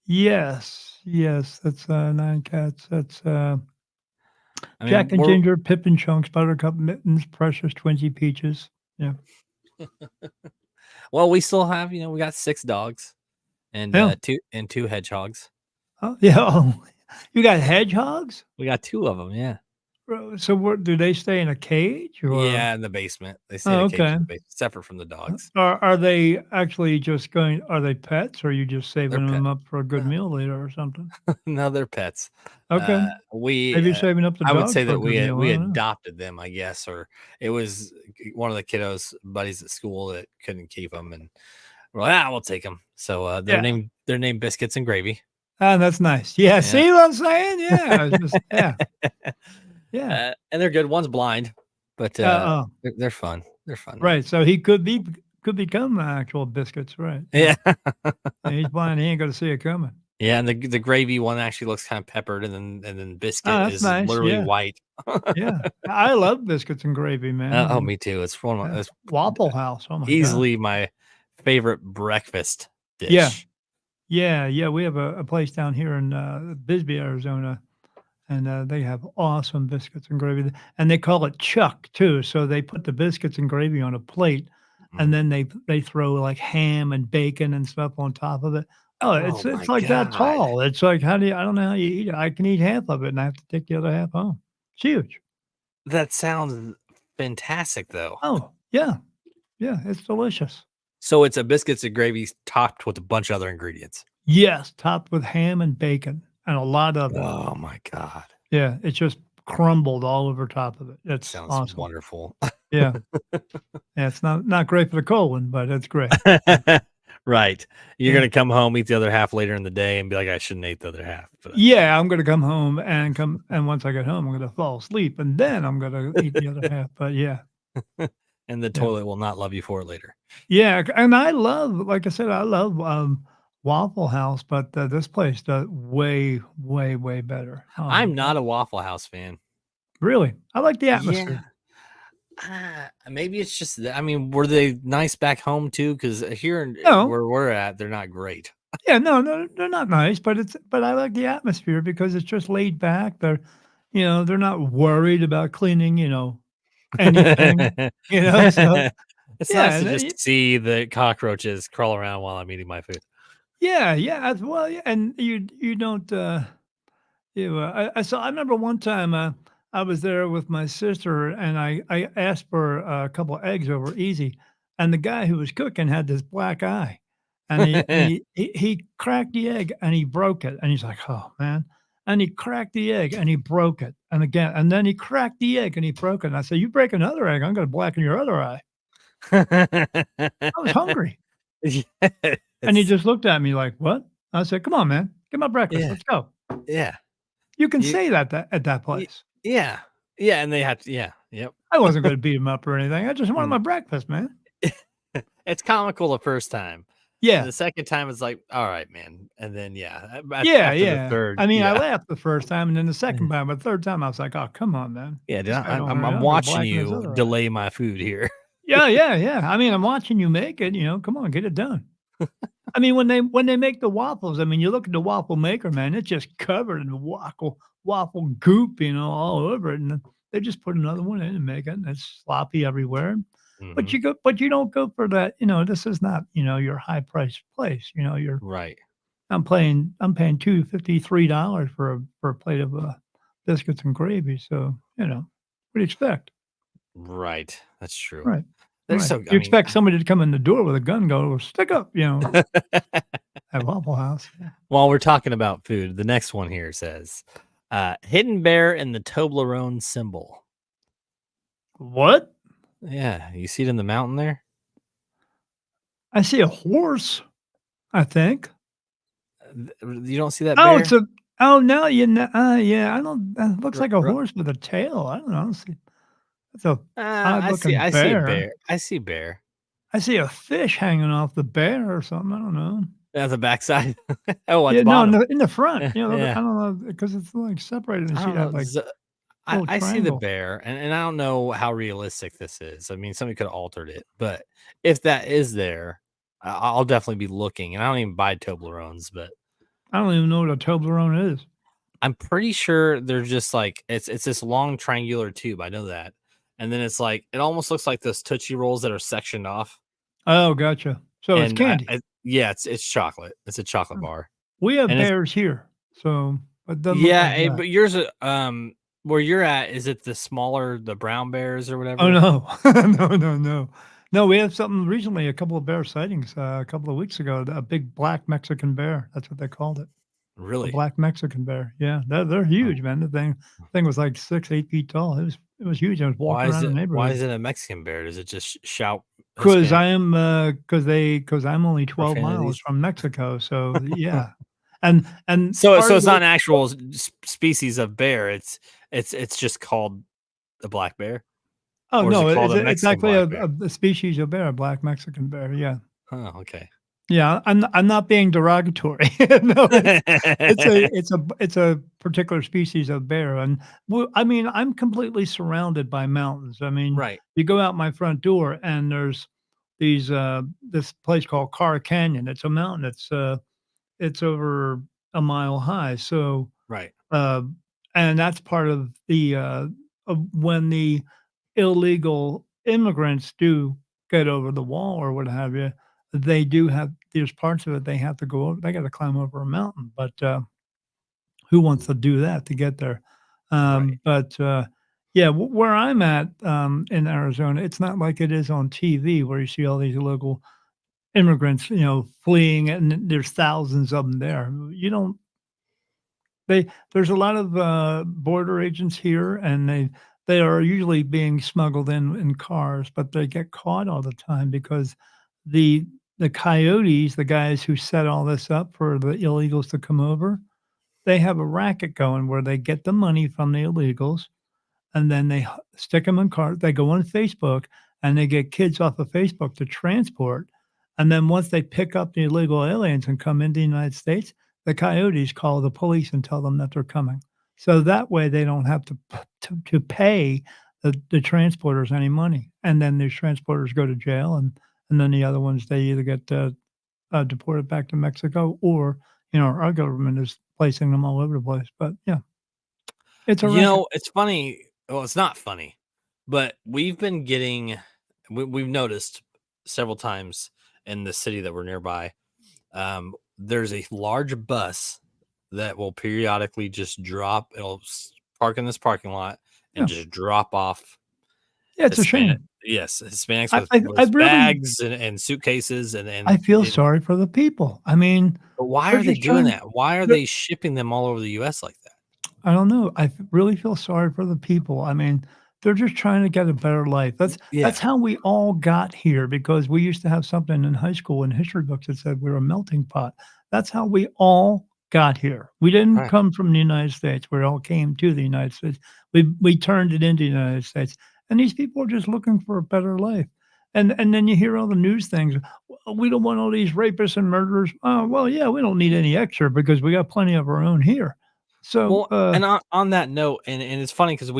Speaker 3: Yes, yes, that's, 9 cats. That's,
Speaker 1: I
Speaker 3: Jack
Speaker 1: mean,
Speaker 3: and Ginger, Pip and Chunks, Buttercup, Mittens, Precious, Twinsy, Peaches. Yeah.
Speaker 1: well, we still have, we got 6 dogs and
Speaker 3: Yeah.
Speaker 1: 2 hedgehogs.
Speaker 3: Oh, yeah, oh, you got hedgehogs?
Speaker 1: We got 2 of them, yeah.
Speaker 3: So what do they stay in a cage or
Speaker 1: Yeah, in the basement. They stay in
Speaker 3: Oh,
Speaker 1: a cage
Speaker 3: okay.
Speaker 1: in the basement, separate from the dogs.
Speaker 3: Are they actually just going are they pets, or are you just
Speaker 1: They're
Speaker 3: saving
Speaker 1: pet.
Speaker 3: them up for a good meal later or something?
Speaker 1: No, they're pets.
Speaker 3: Okay.
Speaker 1: We,
Speaker 3: Maybe saving up the
Speaker 1: I would
Speaker 3: dogs
Speaker 1: say
Speaker 3: for a
Speaker 1: that
Speaker 3: good meal, I
Speaker 1: we
Speaker 3: don't know.
Speaker 1: adopted them, I guess, or it was one of the kiddos' buddies at school that couldn't keep them, and we're like, we'll take them. So
Speaker 3: Yeah.
Speaker 1: they're named Biscuits and Gravy.
Speaker 3: Ah, that's nice. Yeah,
Speaker 1: Yeah,
Speaker 3: see what I'm saying? Yeah, it's just yeah.
Speaker 1: and they're good. One's blind, but
Speaker 3: Uh-uh.
Speaker 1: they're fun. They're fun, man.
Speaker 3: Right, so he could become actual biscuits, right, yeah.
Speaker 1: Yeah.
Speaker 3: Yeah, he's blind, he ain't gonna see it coming.
Speaker 1: Yeah, and the gravy one actually looks kind of peppered, and then
Speaker 3: Oh,
Speaker 1: biscuit
Speaker 3: that's
Speaker 1: is
Speaker 3: nice,
Speaker 1: literally
Speaker 3: yeah,
Speaker 1: white.
Speaker 3: yeah. I love biscuits and gravy, man,
Speaker 1: Oh, me too. It's one of my,
Speaker 3: yeah.
Speaker 1: it's
Speaker 3: Waffle House, oh my god.
Speaker 1: easily my favorite breakfast
Speaker 3: Yeah,
Speaker 1: dish.
Speaker 3: yeah, yeah, we have a place down here in, Bisbee, Arizona, and, they have awesome biscuits and gravy, and they call it chuck too, so they put the biscuits and gravy on a plate, and
Speaker 1: Mhm.
Speaker 3: then they throw, like, ham and bacon and stuff on top of it. Oh,
Speaker 1: Oh
Speaker 3: it's
Speaker 1: my
Speaker 3: like that
Speaker 1: god,
Speaker 3: tall. It's like, how do you I don't know how you eat it. I can eat half of it, and I have to take the other half home. It's huge.
Speaker 1: that sounds fantastic, though.
Speaker 3: Oh, yeah, yeah, it's delicious.
Speaker 1: So it's a biscuits and gravy topped with a bunch of other ingredients.
Speaker 3: Yes, topped with ham and bacon, and a lot of it.
Speaker 1: Oh my god,
Speaker 3: Yeah, it's just crumbled all over top of it. It's
Speaker 1: sounds
Speaker 3: awesome.
Speaker 1: wonderful.
Speaker 3: Yeah. Yeah, it's not great for the colon, but it's great. Yeah,
Speaker 1: Right, you're
Speaker 3: yeah.
Speaker 1: gonna come home, eat the other half later in the day, and be like, I shouldn't eat the other half. But
Speaker 3: Yeah, I'm gonna come home and once I get home, I'm gonna fall asleep, and then I'm gonna eat the other half, but yeah,
Speaker 1: and the
Speaker 3: yeah.
Speaker 1: toilet will not love you for it later.
Speaker 3: Yeah, and I love like I said, I love, Waffle House, but, this place does way, way, way better. Oh my
Speaker 1: I'm
Speaker 3: god.
Speaker 1: not a Waffle House fan.
Speaker 3: Really? I like the
Speaker 1: Yeah.
Speaker 3: atmosphere.
Speaker 1: Maybe it's just that I mean, were they nice back home too? Because here
Speaker 3: No.
Speaker 1: where we're at, they're not great.
Speaker 3: Yeah, no, they're not nice, but I like the atmosphere because it's just laid back. They're not worried about cleaning, anything, so
Speaker 1: It's
Speaker 3: yeah,
Speaker 1: nice to
Speaker 3: and
Speaker 1: just see the cockroaches crawl around while I'm eating my food.
Speaker 3: yeah, yeah, as well, yeah, and you don't, I remember one time, I was there with my sister, and I asked for a couple eggs over easy, and the guy who was cooking had this black eye, and he cracked the egg, and he broke it, and he's like, "Oh, man," and he cracked the egg, and he broke it, and again, and then he cracked the egg, and he broke it, and I said, "You break another egg, I'm gonna blacken your other eye." I was hungry, and he
Speaker 1: Yes.
Speaker 3: just looked at me like, "What?" I said, "Come on, man. Get my breakfast.
Speaker 1: Yeah,
Speaker 3: Let's go."
Speaker 1: yeah.
Speaker 3: You can
Speaker 1: You
Speaker 3: say that at that
Speaker 1: y
Speaker 3: place.
Speaker 1: yeah. Yeah, and they have to yeah, yep.
Speaker 3: I wasn't gonna beat him up or anything. I just wanted
Speaker 1: Mm.
Speaker 3: my breakfast, man.
Speaker 1: It's comical the first time.
Speaker 3: Yeah.
Speaker 1: The second time, it's like, "Alright, man," and then, yeah,
Speaker 3: Yeah,
Speaker 1: after the
Speaker 3: yeah.
Speaker 1: 3rd,
Speaker 3: I mean, I
Speaker 1: yeah.
Speaker 3: laughed the first time, and then the second time, but third time, I was like, "Oh, come on, man.
Speaker 1: Yeah, dude,
Speaker 3: This guy don't hurry
Speaker 1: I'm
Speaker 3: up, I'm gonna
Speaker 1: watching
Speaker 3: blacken his
Speaker 1: you
Speaker 3: other eye."
Speaker 1: delay my food here.
Speaker 3: Yeah, yeah, yeah. I mean, I'm watching you make it, come on, get it done. I mean, when they make the waffles, I mean, you look at the waffle maker, man, it's just covered in waffle goop, all over it, and then they just put another one in and make it, and it's sloppy everywhere.
Speaker 1: Hmm.
Speaker 3: But you don't go for that, this is not, your high priced place, you're
Speaker 1: Right.
Speaker 3: I'm paying $2.50, $3 for a plate of, biscuits and gravy, so, what do you expect?
Speaker 1: Right. That's true.
Speaker 3: Right,
Speaker 1: They're
Speaker 3: right.
Speaker 1: so. I
Speaker 3: You
Speaker 1: mean,
Speaker 3: expect somebody to come in the door with a gun, go, "Stick up," at Waffle House. Yeah.
Speaker 1: while we're talking about food, the next one here says, "Hidden bear in the Toblerone symbol."
Speaker 3: What?
Speaker 1: Yeah, you see it in the mountain there.
Speaker 3: I see a horse, I think.
Speaker 1: You don't see that
Speaker 3: Oh, it's
Speaker 1: bear?
Speaker 3: a oh, no, yeah, I don't it looks
Speaker 1: R-
Speaker 3: like a
Speaker 1: r-
Speaker 3: horse with a tail. I don't know, I don't see it's a
Speaker 1: I see.
Speaker 3: odd-looking
Speaker 1: I see a
Speaker 3: bear.
Speaker 1: bear. I see bear.
Speaker 3: I see a fish hanging off the bear or something, I don't know.
Speaker 1: At the backside. Oh, at
Speaker 3: Yeah,
Speaker 1: the
Speaker 3: no,
Speaker 1: bottom.
Speaker 3: in the front,
Speaker 1: Yeah.
Speaker 3: I don't know because it's, like, separated and
Speaker 1: I
Speaker 3: see
Speaker 1: don't
Speaker 3: that,
Speaker 1: know.
Speaker 3: like, little
Speaker 1: I see the
Speaker 3: triangle.
Speaker 1: bear, and I don't know how realistic this is. I mean, somebody could have altered it, but if that is there, I'll definitely be looking. And I don't even buy Toblerones, but
Speaker 3: I don't even know what a Toblerone is.
Speaker 1: I'm pretty sure they're just like it's this long triangular tube. I know that, and then it's like it almost looks like those Tootsie Rolls that are sectioned off.
Speaker 3: Oh, gotcha. So it's
Speaker 1: And
Speaker 3: candy.
Speaker 1: yeah, it's chocolate. It's a chocolate
Speaker 3: Mm.
Speaker 1: bar,
Speaker 3: We have
Speaker 1: and it's
Speaker 3: bears here, so it doesn't look
Speaker 1: yeah.
Speaker 3: like that.
Speaker 1: But yours, where you're at, is it the brown bears or
Speaker 3: Oh,
Speaker 1: whatever?
Speaker 3: no. No, no, no. No, we had something recently, a couple of bear sightings, a couple of weeks ago, a big black Mexican bear, that's what they called it, a
Speaker 1: Really?
Speaker 3: black Mexican bear, yeah, they're
Speaker 1: Oh.
Speaker 3: huge, man, the thing was like 6, 8 feet tall, it was huge, I was walking around the
Speaker 1: Why
Speaker 3: neighborhood.
Speaker 1: is it a Mexican bear? Does it just shout
Speaker 3: 'Cause
Speaker 1: Hispanic
Speaker 3: I am, because I'm only 12 miles
Speaker 1: profanities?
Speaker 3: from Mexico, so, yeah, and
Speaker 1: So
Speaker 3: part of
Speaker 1: it's not
Speaker 3: the
Speaker 1: an actual species of bear. It's just called a black bear,
Speaker 3: oh,
Speaker 1: or is it
Speaker 3: no,
Speaker 1: called a
Speaker 3: it's
Speaker 1: Mexican
Speaker 3: actually
Speaker 1: black bear?
Speaker 3: a species of bear, a black Mexican bear, yeah.
Speaker 1: Oh, okay.
Speaker 3: Yeah, I'm not being derogatory. No, it's a particular species of bear, and I mean, I'm completely surrounded by mountains. I mean,
Speaker 1: Right,
Speaker 3: you go out my front door and there's this place called Carr Canyon. It's a mountain. It's over a mile high. So,
Speaker 1: right.
Speaker 3: uh, and that's part of when the illegal immigrants do get over the wall or what have you, they do have there's parts of it they have to go over they gotta climb over a mountain, but, who wants to do that to get there?
Speaker 1: Right.
Speaker 3: Yeah, where I'm at, in Arizona, it's not like it is on TV where you see all these illegal immigrants, fleeing, and there's thousands of them there. You don't there's a lot of, border agents here, and they are usually being smuggled in cars, but they get caught all the time because the the coyotes, the guys who set all this up for the illegals to come over, they have a racket going where they get the money from the illegals and then they stick them in cars. They go on Facebook and they get kids off of Facebook to transport. And then once they pick up the illegal aliens and come into the United States, the coyotes call the police and tell them that they're coming. So that way they don't have to pay the transporters any money. And then these transporters go to jail and then the other ones they either get deported back to Mexico or our government is placing them all over the place. But yeah, it's a racket.
Speaker 1: It's funny. Well, it's not funny, but we've been getting we've noticed several times in the city that we're nearby. There's a large bus that will periodically just drop. Park in this parking lot and
Speaker 3: Yeah,
Speaker 1: just drop off
Speaker 3: yeah, it's a
Speaker 1: Hispanic.
Speaker 3: shame.
Speaker 1: Yes, Hispanics
Speaker 3: I
Speaker 1: with
Speaker 3: really
Speaker 1: bags and suitcases
Speaker 3: I feel
Speaker 1: and
Speaker 3: sorry for the people. I mean,
Speaker 1: but why
Speaker 3: they're
Speaker 1: are they
Speaker 3: just
Speaker 1: doing
Speaker 3: trying
Speaker 1: that? Why are
Speaker 3: they're
Speaker 1: they shipping them all over the US like that?
Speaker 3: I don't know. Really feel sorry for the people. I mean, they're just trying to get a better life. That's
Speaker 1: Yeah,
Speaker 3: how we all got here because we used to have something in high school in history books that said we're a melting pot. That's how we all got here. We didn't
Speaker 1: right.
Speaker 3: come from the United States. We all came to the United States. We turned it into the United States. And these people are just looking for a better life. And then you hear all the news things. "Well, we don't want all these rapists and murderers. Oh, well, yeah, we don't need any extra because we got plenty of our own here. So,
Speaker 1: Well, and on that note, and it's funny because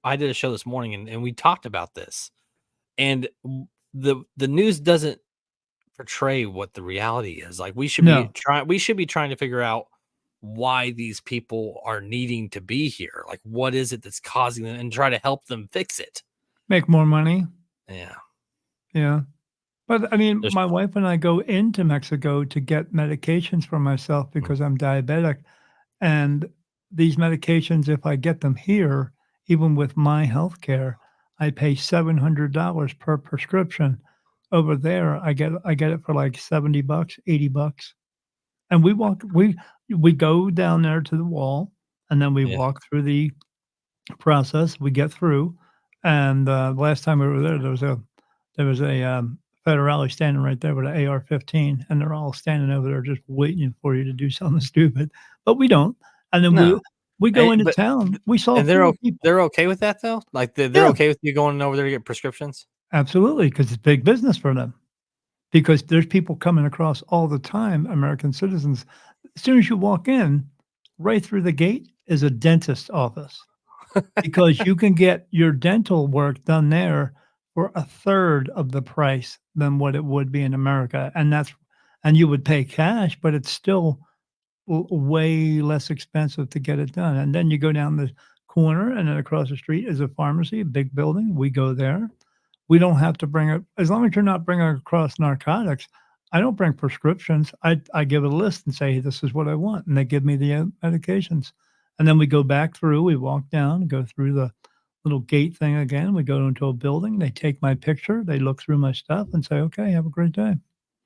Speaker 1: I did a show this morning and we talked about this, and the news doesn't portray what the reality is. Like we should
Speaker 3: No,
Speaker 1: be trying to figure out why these people are needing to be here. Like what is it that's causing them and try to help them fix it.
Speaker 3: make more money.
Speaker 1: Yeah.
Speaker 3: Yeah. But I mean,
Speaker 1: There's
Speaker 3: my wife and I go into Mexico to get medications for myself
Speaker 1: mm,
Speaker 3: because I'm diabetic. And these medications, if I get them here, even with my health care, I pay $700 per prescription. Over there, I get it for like 70 bucks, 80 bucks. And we go down there to the wall and then we
Speaker 1: yeah.
Speaker 3: walk through the process. We get through. And last time we were there, there was a federale standing right there with an AR-15, and they're all standing over there just waiting for you to do something stupid, but we don't. And then
Speaker 1: No.
Speaker 3: we go
Speaker 1: Hey,
Speaker 3: into
Speaker 1: but
Speaker 3: town. We saw
Speaker 1: and they're
Speaker 3: 4 people.
Speaker 1: they're okay with that though? Like they're
Speaker 3: Yeah,
Speaker 1: okay with you going over there to get prescriptions?
Speaker 3: absolutely, because it's big business for them. Because there's people coming across all the time, American citizens. As soon as you walk in, right through the gate is a dentist's office. Because you can get your dental work done there for a third of the price than what it would be in America, and you would pay cash, but it's still way less expensive to get it done, and then you go down the corner, and then across the street is a pharmacy, a big building, we go there. We don't have to bring it as long as you're not bringing across narcotics. I don't bring prescriptions. I give a list and say, "This is what I want," and they give me the, medications. And then we go back through, we walk down, go through the little gate thing again, we go into a building, they take my picture, they look through my stuff and say, "Okay, have a great day."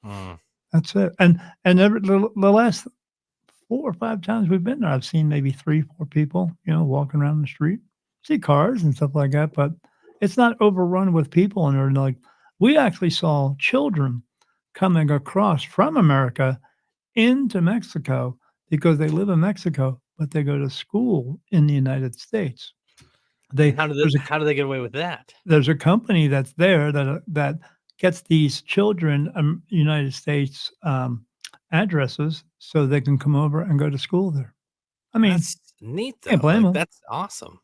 Speaker 1: Mm.
Speaker 3: That's it. And every the last 4 or 5 times we've been there, I've seen maybe 3, 4 people, walking around the street. See cars and stuff like that, but it's not overrun with people, and they're like we actually saw children coming across from America into Mexico because they live in Mexico, but they go to school in the United States. They
Speaker 1: And how do they get away with that?
Speaker 3: there's a company that's there that gets these children, United States, addresses so they can come over and go to school there. I mean,
Speaker 1: That's neat
Speaker 3: can't
Speaker 1: though.
Speaker 3: blame
Speaker 1: Like
Speaker 3: them.
Speaker 1: that's awesome.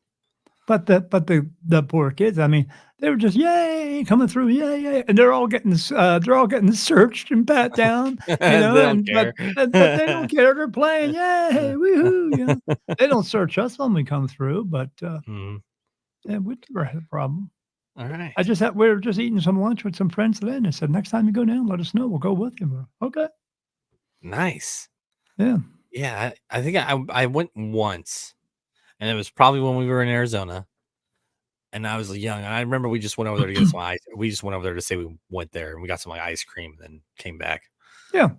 Speaker 3: But the poor kids, I mean, they were just, "Yay," coming through, "Yay, yay," and they're all getting searched and pat down,
Speaker 1: They don't
Speaker 3: and but
Speaker 1: care.
Speaker 3: but they don't care, they're playing, "Yay, woohoo," They don't search us when we come through, but,
Speaker 1: Mhm.
Speaker 3: yeah, we never had a problem.
Speaker 1: All
Speaker 3: I
Speaker 1: right.
Speaker 3: just had we were just eating some lunch with some friends today, and they said, "Next time you go down, let us know, we'll go with you." "Okay."
Speaker 1: Nice.
Speaker 3: Yeah.
Speaker 1: Yeah, I think I went once, and it was probably when we were in Arizona, and I was young, and I remember we just went over there to get some ice. We just went over there to say we went there, and we got some like ice cream, and then came back.
Speaker 3: Yeah.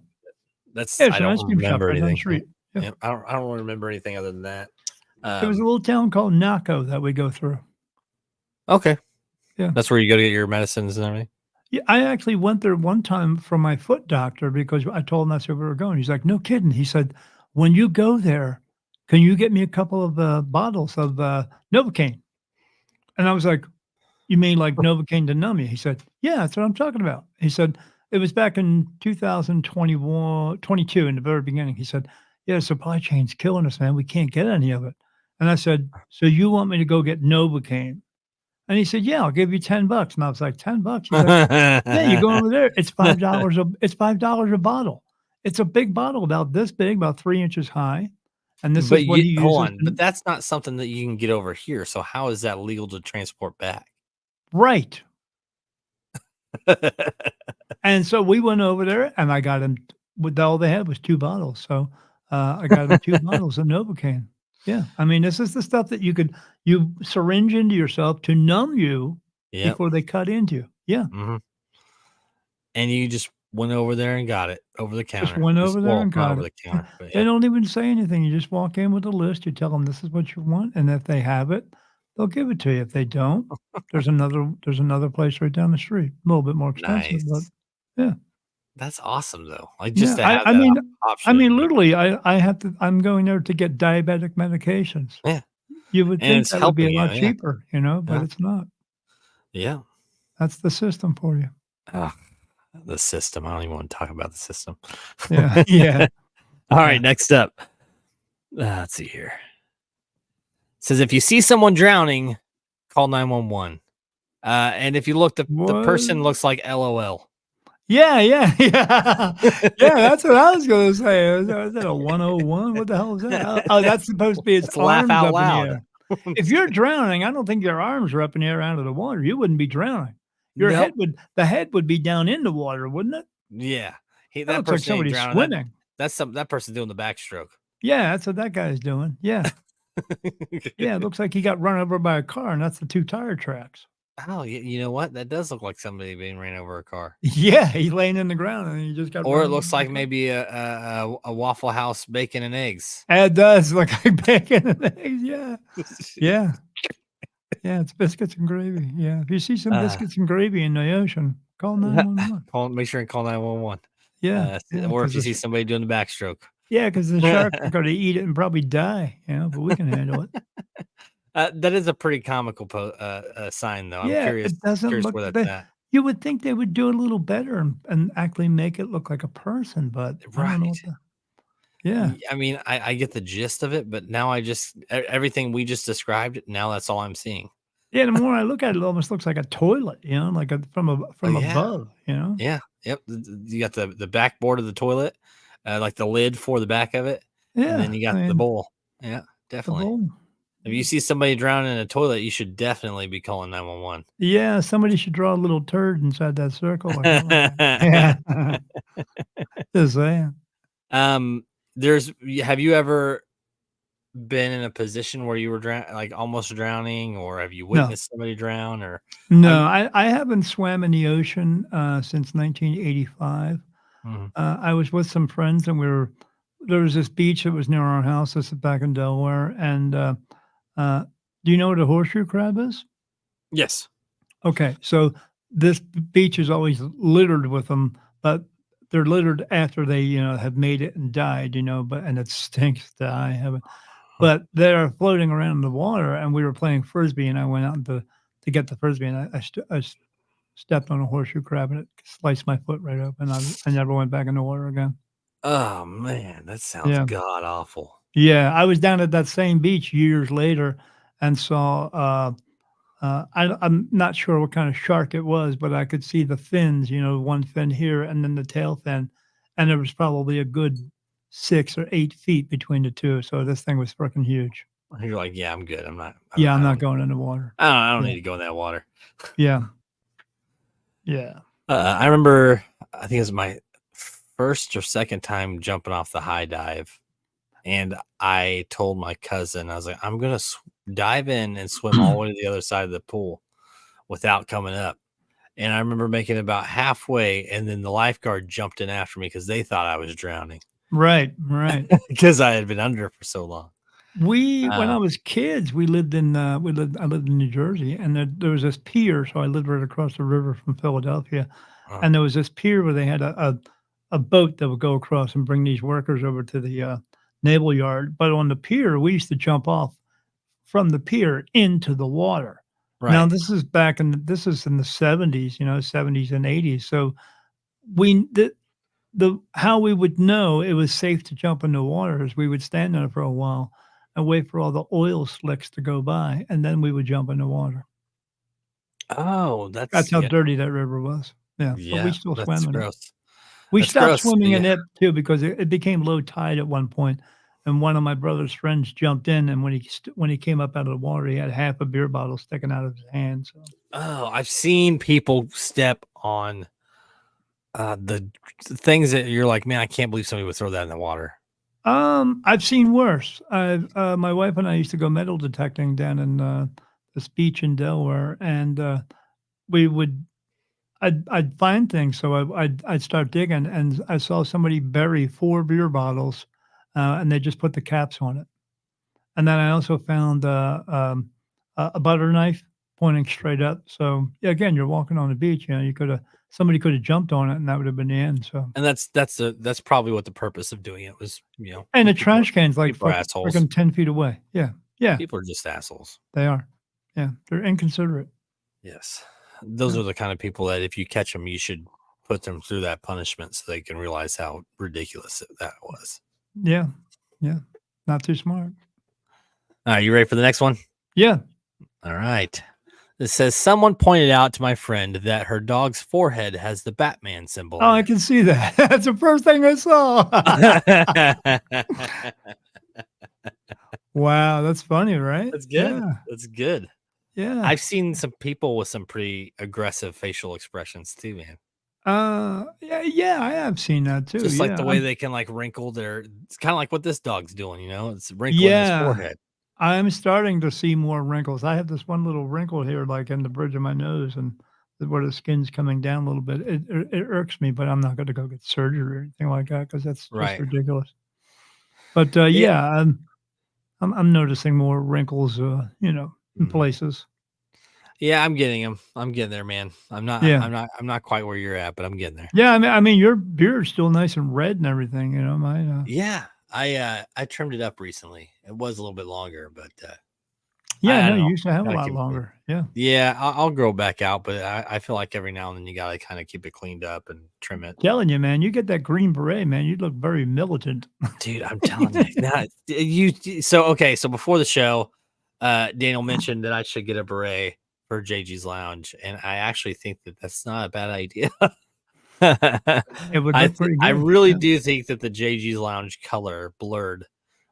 Speaker 1: That's
Speaker 3: Yeah,
Speaker 1: I
Speaker 3: it's an
Speaker 1: don't
Speaker 3: ice cream shop
Speaker 1: remember
Speaker 3: right down the
Speaker 1: anything.
Speaker 3: street. Yeah.
Speaker 1: Yeah, I don't really remember anything other than that.
Speaker 3: There was a little town called Naco that we go through.
Speaker 1: Okay,
Speaker 3: Yeah.
Speaker 1: that's where you go to get your medicines and everything.
Speaker 3: Yeah, I actually went there one time for my foot doctor because I told him that's where we were going. He's like, "No kidding." He said, "When you go there, can you get me a couple of, bottles of, Novocaine?" And I was like, "You mean like Novocaine to numb you?" He said, "Yeah, that's what I'm talking about." He said, "It was back in 2022 in the very beginning." He said, "Yeah, supply chain's killing us, man. We can't get any of it." And I said, "So you want me to go get Novocaine?" And he said, "Yeah, I'll give you 10 bucks." And I was like, 10 bucks? He's like, "Yeah, you go over there, it's $5 a bottle." It's a big bottle about this big, about 3 inches high, and this is
Speaker 1: But
Speaker 3: what
Speaker 1: you
Speaker 3: he
Speaker 1: hold
Speaker 3: uses
Speaker 1: on, but
Speaker 3: to
Speaker 1: that's not something that you can get over here, so how is that legal to transport back?
Speaker 3: Right. And so we went over there, and I got him with all they had was 2 bottles, so, I got him 2 bottles of Novocaine. Yeah, I mean, this is the stuff that you syringe into yourself to numb you
Speaker 1: Yep,
Speaker 3: before they cut into you. Yeah,
Speaker 1: mhm, and you just went over there and got it over the
Speaker 3: just
Speaker 1: counter.
Speaker 3: went
Speaker 1: Just
Speaker 3: over there
Speaker 1: well,
Speaker 3: and
Speaker 1: not
Speaker 3: got
Speaker 1: over
Speaker 3: it.
Speaker 1: the counter, but
Speaker 3: They
Speaker 1: yeah.
Speaker 3: don't even say anything, you just walk in with a list, you tell them this is what you want, and if they have it, they'll give it to you. If they don't, there's another place right down the street, a little bit more expensive, but
Speaker 1: Nice.
Speaker 3: yeah.
Speaker 1: That's awesome, though, like, just
Speaker 3: Yeah,
Speaker 1: to
Speaker 3: I
Speaker 1: have
Speaker 3: I
Speaker 1: that
Speaker 3: mean I
Speaker 1: option
Speaker 3: mean,
Speaker 1: and you
Speaker 3: literally, I'm going there to get diabetic medications.
Speaker 1: yeah,
Speaker 3: You would
Speaker 1: and
Speaker 3: think
Speaker 1: it's
Speaker 3: that would be
Speaker 1: helping
Speaker 3: a
Speaker 1: you,
Speaker 3: lot
Speaker 1: yeah,
Speaker 3: cheaper, but
Speaker 1: yeah,
Speaker 3: it's not.
Speaker 1: yeah.
Speaker 3: That's the system for you.
Speaker 1: Ugh, the system, I don't even wanna talk about the system.
Speaker 3: Yeah, yeah, yeah.
Speaker 1: Alright, next up. Let's see here. Says, "If you see someone drowning, call 911. And if you look, the
Speaker 3: What?
Speaker 1: person looks like LOL."
Speaker 3: Yeah, yeah, yeah. Yeah, that's what I was gonna say. Is that a 101? What the hell is that? Oh, that's supposed to be its
Speaker 1: Let's laugh
Speaker 3: arms
Speaker 1: out
Speaker 3: up in the
Speaker 1: loud.
Speaker 3: air. If you're drowning, I don't think your arms are up in the air out of the water. You wouldn't be drowning. Your head
Speaker 1: Nope.
Speaker 3: the head would be down in the water, wouldn't it?
Speaker 1: Yeah.
Speaker 3: That
Speaker 1: That
Speaker 3: looks like
Speaker 1: person ain't
Speaker 3: somebody's
Speaker 1: drowning.
Speaker 3: swimming.
Speaker 1: That person doing the backstroke.
Speaker 3: Yeah, that's what that guy's doing. Yeah. Yeah, it looks like he got run over by a car, and that's the 2 tire tracks.
Speaker 1: Oh, you know what? That does look like somebody being ran over a car.
Speaker 3: Yeah, he's laying in the ground, and he just got
Speaker 1: Or
Speaker 3: run
Speaker 1: it
Speaker 3: over
Speaker 1: looks
Speaker 3: by a
Speaker 1: like
Speaker 3: car.
Speaker 1: maybe a Waffle House bacon and eggs.
Speaker 3: It does look like bacon and eggs, yeah. Yeah. Yeah, it's biscuits and gravy, yeah. If you see some
Speaker 1: Uh,
Speaker 3: biscuits and gravy in the ocean, call 911.
Speaker 1: make sure and call 911.
Speaker 3: Yeah, yeah,
Speaker 1: Or if
Speaker 3: because
Speaker 1: you see somebody doing the backstroke.
Speaker 3: the sharks are gonna eat it and probably die, but we can handle it.
Speaker 1: That is a pretty comical sign, though. I'm
Speaker 3: Yeah, it doesn't
Speaker 1: curious
Speaker 3: look
Speaker 1: where that's
Speaker 3: they
Speaker 1: at.
Speaker 3: you would think they would do a little better and actually make it look like a person, but I don't know
Speaker 1: Right.
Speaker 3: what the yeah.
Speaker 1: I mean, I get the gist of it, but now everything we just described, now that's all I'm seeing.
Speaker 3: Yeah, the more I look at it, it almost looks like a toilet, like a
Speaker 1: Oh,
Speaker 3: from
Speaker 1: yeah.
Speaker 3: above, you know?
Speaker 1: Yeah. Yep. You got the backboard of the toilet, like the lid for the back of it, and then
Speaker 3: Yeah,
Speaker 1: you
Speaker 3: I
Speaker 1: got the
Speaker 3: mean,
Speaker 1: bowl. Yeah,
Speaker 3: the
Speaker 1: definitely.
Speaker 3: bowl.
Speaker 1: If you see somebody drowning in a toilet, you should definitely be calling 911.
Speaker 3: Yeah, somebody should draw a little turd inside that circle or something like that. Yeah. Just saying.
Speaker 1: um, have you ever been in a position where you were like almost drowning, or have you
Speaker 3: No.
Speaker 1: witnessed somebody drown? Or
Speaker 3: No,
Speaker 1: I'm
Speaker 3: I haven't swam in the ocean, since 1985.
Speaker 1: Mhm.
Speaker 3: I was with some friends, and there was this beach that was near our house. This is back in Delaware, and, uh, do you know what a horseshoe crab is?
Speaker 1: Yes.
Speaker 3: Okay, so this beach is always littered with them, but they're littered after they, have made it and died, and it stinks to high heaven.
Speaker 1: Huh.
Speaker 3: But they're floating around in the water, and we were playing Frisbee, and I went out to get the Frisbee, and I stepped on a horseshoe crab, and it sliced my foot right open. I never went back in the water again.
Speaker 1: Oh man, that sounds
Speaker 3: Yeah.
Speaker 1: god awful.
Speaker 3: Yeah, I was down at that same beach years later and saw, I'm not sure what kind of shark it was, but I could see the fins, one fin here and then the tail fin, and there was probably a good 6 or 8 feet between the 2, so this thing was freaking huge.
Speaker 1: You're like, yeah, I'm good. I'm not.
Speaker 3: Yeah, I'm not going in the water.
Speaker 1: I don't
Speaker 3: Yeah.
Speaker 1: need to go in that water.
Speaker 3: Yeah. Yeah.
Speaker 1: I remember, I think it was my first or second time jumping off the high dive, and I told my cousin, I was like, I'm gonna dive in and swim all the way to the other side of the pool without coming up. And I remember making it about halfway, and then the lifeguard jumped in after me because they thought I was drowning
Speaker 3: Right, right.
Speaker 1: because I had been under for so long.
Speaker 3: When I
Speaker 1: Uh,
Speaker 3: was kids, I lived in New Jersey, and there was this pier, so I lived right across the river from Philadelphia,
Speaker 1: uh,
Speaker 3: and there was this pier where they had a boat that would go across and bring these workers over to the, naval yard, but on the pier, we used to jump off from the pier into the water. Now
Speaker 1: right.
Speaker 3: this is in the '70s, 70s and '80s, so we the how we would know it was safe to jump in the water is we would stand there for a while and wait for all the oil slicks to go by, and then we would jump in the water.
Speaker 1: Oh,
Speaker 3: That's how dirty that river was. Yeah, but we still
Speaker 1: that's
Speaker 3: swam in it.
Speaker 1: gross.
Speaker 3: We
Speaker 1: That's
Speaker 3: stopped
Speaker 1: gross.
Speaker 3: swimming
Speaker 1: Yeah.
Speaker 3: in it too because it became low tide at one point, and one of my brother's friends jumped in, and when he came up out of the water, he had half a beer bottle sticking out of his hand, so
Speaker 1: Oh, I've seen people step on the things that you're like, man, I can't believe somebody would throw that in the water.
Speaker 3: I've seen worse. My wife and I used to go metal detecting down in, this beach in Delaware, and, we would I'd find things, so I'd start digging, and I saw somebody bury 4 beer bottles, and they just put the caps on it. And then I also found, a butter knife pointing straight up. So, yeah, again, you're walking on the beach, somebody coulda jumped on it, and that would have been the end, so
Speaker 1: And that's probably what the purpose of doing it was,
Speaker 3: and the
Speaker 1: 'cause
Speaker 3: trash can's like
Speaker 1: people are assholes.
Speaker 3: fucking 10 feet away. Yeah. Yeah,
Speaker 1: People are just assholes.
Speaker 3: they are. Yeah, they're inconsiderate.
Speaker 1: Yes. Those
Speaker 3: Yeah.
Speaker 1: are the kind of people that if you catch them, you should put them through that punishment so they can realize how ridiculous that was.
Speaker 3: Yeah. Yeah. Not too smart.
Speaker 1: All right, you ready for the next one?
Speaker 3: Yeah.
Speaker 1: All right. It says someone pointed out to my friend that her dog's forehead has the Batman symbol
Speaker 3: Oh,
Speaker 1: on
Speaker 3: I
Speaker 1: it.
Speaker 3: can see that. That's the first thing I saw. Wow, that's funny, right?
Speaker 1: That's good.
Speaker 3: Yeah,
Speaker 1: That's good.
Speaker 3: yeah.
Speaker 1: I've seen some people with some pretty aggressive facial expressions too, man.
Speaker 3: Yeah, yeah, I have seen that too.
Speaker 1: Just like
Speaker 3: Yeah,
Speaker 1: the way they can like wrinkle their it's kind of like what this dog's doing, it's wrinkling his
Speaker 3: yeah.
Speaker 1: forehead.
Speaker 3: I'm starting to see more wrinkles. I have this one little wrinkle here, like in the bridge of my nose, and where the skin's coming down a little bit. It irks me, but I'm not going to go get surgery or anything like that because that's just
Speaker 1: Right.
Speaker 3: ridiculous. But
Speaker 1: Yeah.
Speaker 3: yeah, I'm noticing more wrinkles, in
Speaker 1: Mhm.
Speaker 3: places.
Speaker 1: Yeah, I'm getting them. I'm getting there, man. I'm not
Speaker 3: Yeah.
Speaker 1: I'm not I'm not quite where you're at, but I'm getting there.
Speaker 3: Yeah, I mean, your beard's still nice and red and everything, mine,
Speaker 1: Yeah. I trimmed it up recently. It was a little bit longer, but
Speaker 3: yeah,
Speaker 1: I
Speaker 3: no,
Speaker 1: don't
Speaker 3: you
Speaker 1: know.
Speaker 3: used to have a
Speaker 1: Gotta
Speaker 3: lot
Speaker 1: keep it clean.
Speaker 3: longer. Yeah.
Speaker 1: Yeah, I'll grow back out, but I feel like every now and then you gotta kind of keep it cleaned up and trim it.
Speaker 3: Telling you, man, you get that green beret, man, you look very militant.
Speaker 1: Dude, I'm telling you. Now, so before the show, Daniel mentioned that I should get a beret for JG's Lounge, and I actually think that that's not a bad idea.
Speaker 3: It would look pretty
Speaker 1: I
Speaker 3: good.
Speaker 1: really
Speaker 3: Yeah.
Speaker 1: do think that the JG's Lounge color blurred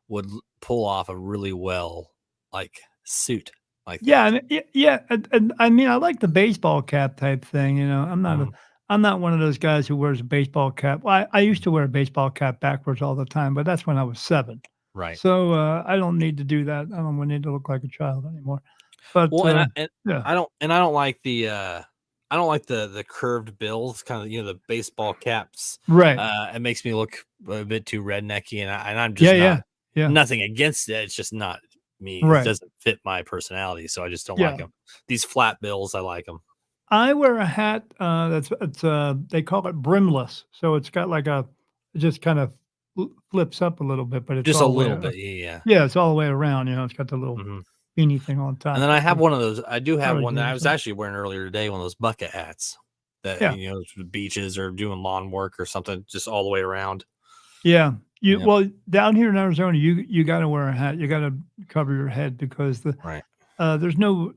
Speaker 1: would pull off a really well like suit like
Speaker 3: Yeah,
Speaker 1: that.
Speaker 3: I mean, yeah, and I mean, I like the baseball cap type thing,
Speaker 1: Mhm.
Speaker 3: I'm not one of those guys who wears a baseball cap. Well, I used to wear a baseball cap backwards all the time, but that's when I was 7.
Speaker 1: Right.
Speaker 3: So, I don't need to do that. I don't need to look like a child anymore. But,
Speaker 1: Well, and
Speaker 3: yeah.
Speaker 1: I don't like I don't like the curved bills, kind of the baseball caps.
Speaker 3: Right.
Speaker 1: It makes me look a bit too rednecky, and I'm
Speaker 3: Yeah,
Speaker 1: just
Speaker 3: yeah,
Speaker 1: not
Speaker 3: yeah.
Speaker 1: nothing against it. It's just not me. It
Speaker 3: Right.
Speaker 1: doesn't fit my personality, so I just don't like
Speaker 3: Yeah.
Speaker 1: them. These flat bills, I like them.
Speaker 3: I wear a hat, they call it brimless, so it's got like it just kind of flips up a little bit, but it's
Speaker 1: Just a
Speaker 3: all the way
Speaker 1: little bit, yeah.
Speaker 3: yeah, it's all the way around, it's got the little
Speaker 1: Mhm.
Speaker 3: beanie thing on
Speaker 1: And
Speaker 3: top.
Speaker 1: then I
Speaker 3: It's
Speaker 1: have
Speaker 3: like
Speaker 1: one of those. I do have
Speaker 3: Harley
Speaker 1: one that I was
Speaker 3: Davidson.
Speaker 1: actually wearing earlier today. One of those bucket hats that
Speaker 3: Yeah,
Speaker 1: to the beaches or doing lawn work or something, just all the way around.
Speaker 3: yeah.
Speaker 1: Yep.
Speaker 3: Well, down here in Arizona, you gotta wear a hat, you gotta cover your head because
Speaker 1: Right.
Speaker 3: there's no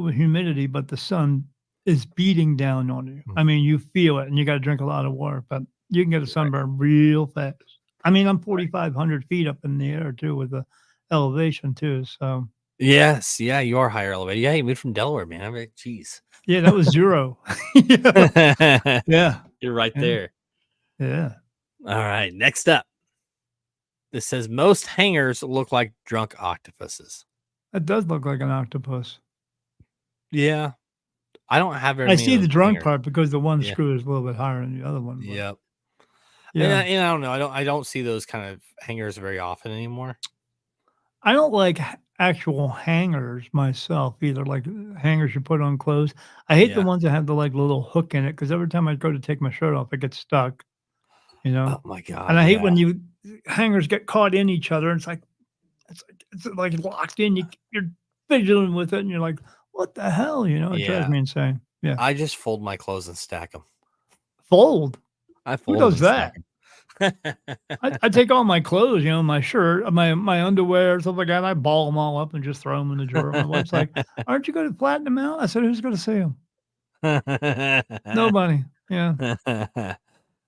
Speaker 3: humidity, but the sun is beating down on you.
Speaker 1: Mm.
Speaker 3: I mean, you feel it, and you gotta drink a lot of water, but you can get a
Speaker 1: Right.
Speaker 3: sunburn real fast. I mean, I'm
Speaker 1: Right.
Speaker 3: 4,500 feet up in the air too with the elevation too, so
Speaker 1: Yes, yeah, you are higher elevated. Yeah, you moved from Delaware, man. I'm like, jeez.
Speaker 3: yeah, that was 0. Yeah, yeah,
Speaker 1: You're right
Speaker 3: yeah,
Speaker 1: there.
Speaker 3: yeah.
Speaker 1: All right, next up. This says most hangers look like drunk octopuses.
Speaker 3: That does look like an octopus.
Speaker 1: Yeah, I don't have very
Speaker 3: I
Speaker 1: many
Speaker 3: see
Speaker 1: of those
Speaker 3: the drunk
Speaker 1: hangers.
Speaker 3: part because the one
Speaker 1: Yeah.
Speaker 3: screw is a little bit higher than the other one, but
Speaker 1: Yep. And,
Speaker 3: yeah.
Speaker 1: and I don't know. I don't see those kind of hangers very often anymore.
Speaker 3: I don't like actual hangers myself either, like hangers you put on clothes. I hate the
Speaker 1: Yeah.
Speaker 3: ones that have the like little hook in it because every time I go to take my shirt off, it gets stuck, you know.
Speaker 1: Oh my
Speaker 3: And
Speaker 1: god.
Speaker 3: I hate
Speaker 1: Yeah.
Speaker 3: when you hangers get caught in each other. And it's like locked in. You're fidgeting with it, and you're like, "What the hell?" It drives
Speaker 1: Yeah.
Speaker 3: me insane. Yeah,
Speaker 1: I just fold my clothes and stack them.
Speaker 3: fold.
Speaker 1: I
Speaker 3: Who
Speaker 1: fold them
Speaker 3: does
Speaker 1: and stack
Speaker 3: that?
Speaker 1: them.
Speaker 3: I take all my clothes, my shirt, my underwear, stuff like that. I ball them all up and just throw them in the drawer. My wife's like, "Aren't you going to flatten them out?" I said, "Who's going to see them? Nobody." Yeah,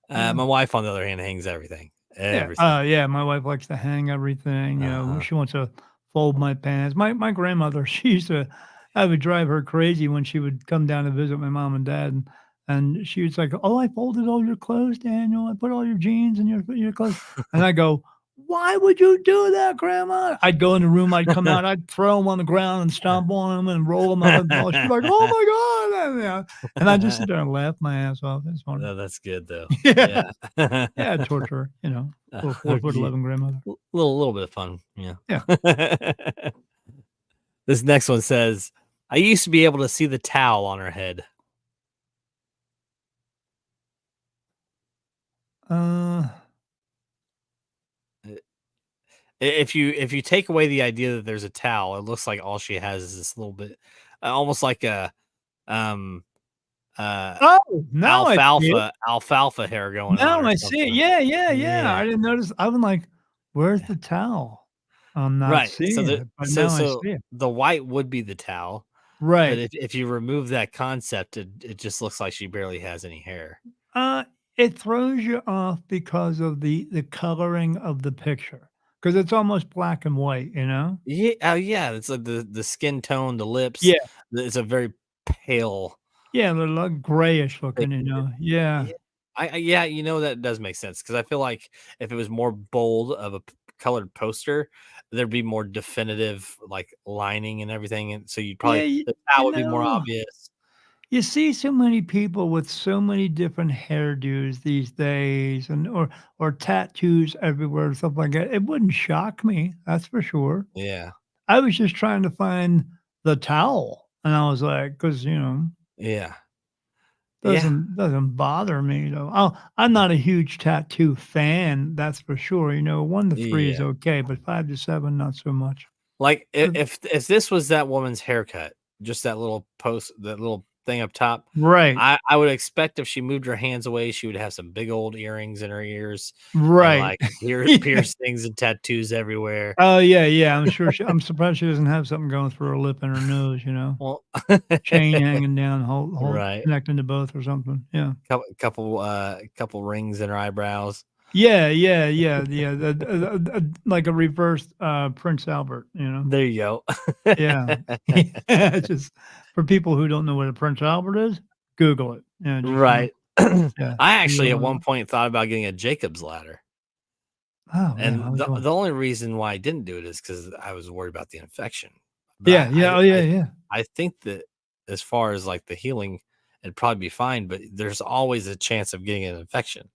Speaker 3: yeah,
Speaker 1: My wife, on the other hand, hangs everything.
Speaker 3: yeah.
Speaker 1: Everything.
Speaker 3: Yeah. My wife likes to hang everything.
Speaker 1: Uh-huh.
Speaker 3: She wants to fold my pants. My grandmother, she used to. I would drive her crazy when she would come down to visit my mom and dad, and she was like, "Oh, I folded all your clothes, Daniel. I put all your jeans in your clothes." And I go, "Why would you do that, grandma?" I'd go in the room, I'd come out, I'd throw them on the ground and stomp on them and roll them up and ball. She's like, "Oh my god!" And I just sit there and laugh my ass off. It's funny.
Speaker 1: No, that's good though.
Speaker 3: Yeah,
Speaker 1: Yeah.
Speaker 3: yeah, torture. Little
Speaker 1: Okay.
Speaker 3: 4'11" grandmother.
Speaker 1: Little bit of fun. Yeah.
Speaker 3: Yeah.
Speaker 1: This next one says, I used to be able to see the towel on her head.
Speaker 3: Uh,
Speaker 1: If you take away the idea that there's a towel, it looks like all she has is this little bit, almost like a um uh
Speaker 3: oh, now I see it.
Speaker 1: alfalfa hair going on
Speaker 3: Now
Speaker 1: or
Speaker 3: I see it.
Speaker 1: something.
Speaker 3: Yeah, yeah, yeah.
Speaker 1: Yeah.
Speaker 3: I didn't notice. I was like, "Where's the towel?" I'm not
Speaker 1: Right.
Speaker 3: seeing it, but
Speaker 1: So
Speaker 3: now I see it.
Speaker 1: the white would be the towel, But
Speaker 3: Right.
Speaker 1: if you remove that concept, it just looks like she barely has any hair.
Speaker 3: Uh, it throws you off because of the coloring of the picture, because it's almost black and white, you know?
Speaker 1: Yeah, oh, yeah, it's like the skin tone, the lips,
Speaker 3: Yeah.
Speaker 1: it's a very pale
Speaker 3: Yeah, they're like grayish
Speaker 1: thing.
Speaker 3: looking, you know? Yeah.
Speaker 1: Yeah. Yeah, that does make sense because I feel like if it was more bold of a colored poster, there'd be more definitive like lining and everything, and so you'd
Speaker 3: Yeah,
Speaker 1: probably the
Speaker 3: you
Speaker 1: towel would be more
Speaker 3: know,
Speaker 1: obvious.
Speaker 3: you see so many people with so many different hairdos these days and or tattoos everywhere, stuff like that. It wouldn't shock me, that's for sure.
Speaker 1: Yeah,
Speaker 3: I was just trying to find the towel, and I was like, because you know,
Speaker 1: yeah, yeah,
Speaker 3: doesn't bother me, though. I'm not a huge tattoo fan, that's for sure, you know, 1 to 3 is
Speaker 1: yeah.
Speaker 3: okay, but 5 to 7, not so much.
Speaker 1: Like
Speaker 3: Uh,
Speaker 1: if this was that woman's haircut, just that little post, that little thing up top,
Speaker 3: right,
Speaker 1: I would expect if she moved her hands away, she would have some big old earrings in her ears and
Speaker 3: right.
Speaker 1: like
Speaker 3: Yeah.
Speaker 1: piercings and tattoos everywhere.
Speaker 3: Oh, yeah, yeah, I'm surprised she doesn't have something going through her lip and her nose, you know?
Speaker 1: Well,
Speaker 3: Chain hanging down, hold
Speaker 1: right.
Speaker 3: connecting to both or something, yeah.
Speaker 1: Couple rings in her eyebrows.
Speaker 3: Yeah, yeah, yeah, yeah, like a reverse, Prince Albert, you know?
Speaker 1: There you go.
Speaker 3: Yeah. Yeah, just for people who don't know what a Prince Albert is, Google it. Yeah, just,
Speaker 1: Right.
Speaker 3: yeah,
Speaker 1: I actually
Speaker 3: you'll,
Speaker 1: at one point thought about getting a Jacob's ladder.
Speaker 3: oh, yeah,
Speaker 1: And
Speaker 3: how was going?
Speaker 1: the only reason why I didn't do it is because I was worried about the infection. But
Speaker 3: Yeah, yeah, oh, yeah, yeah.
Speaker 1: I think that as far as, like, the healing, it'd probably be fine, but there's always a chance of getting an infection.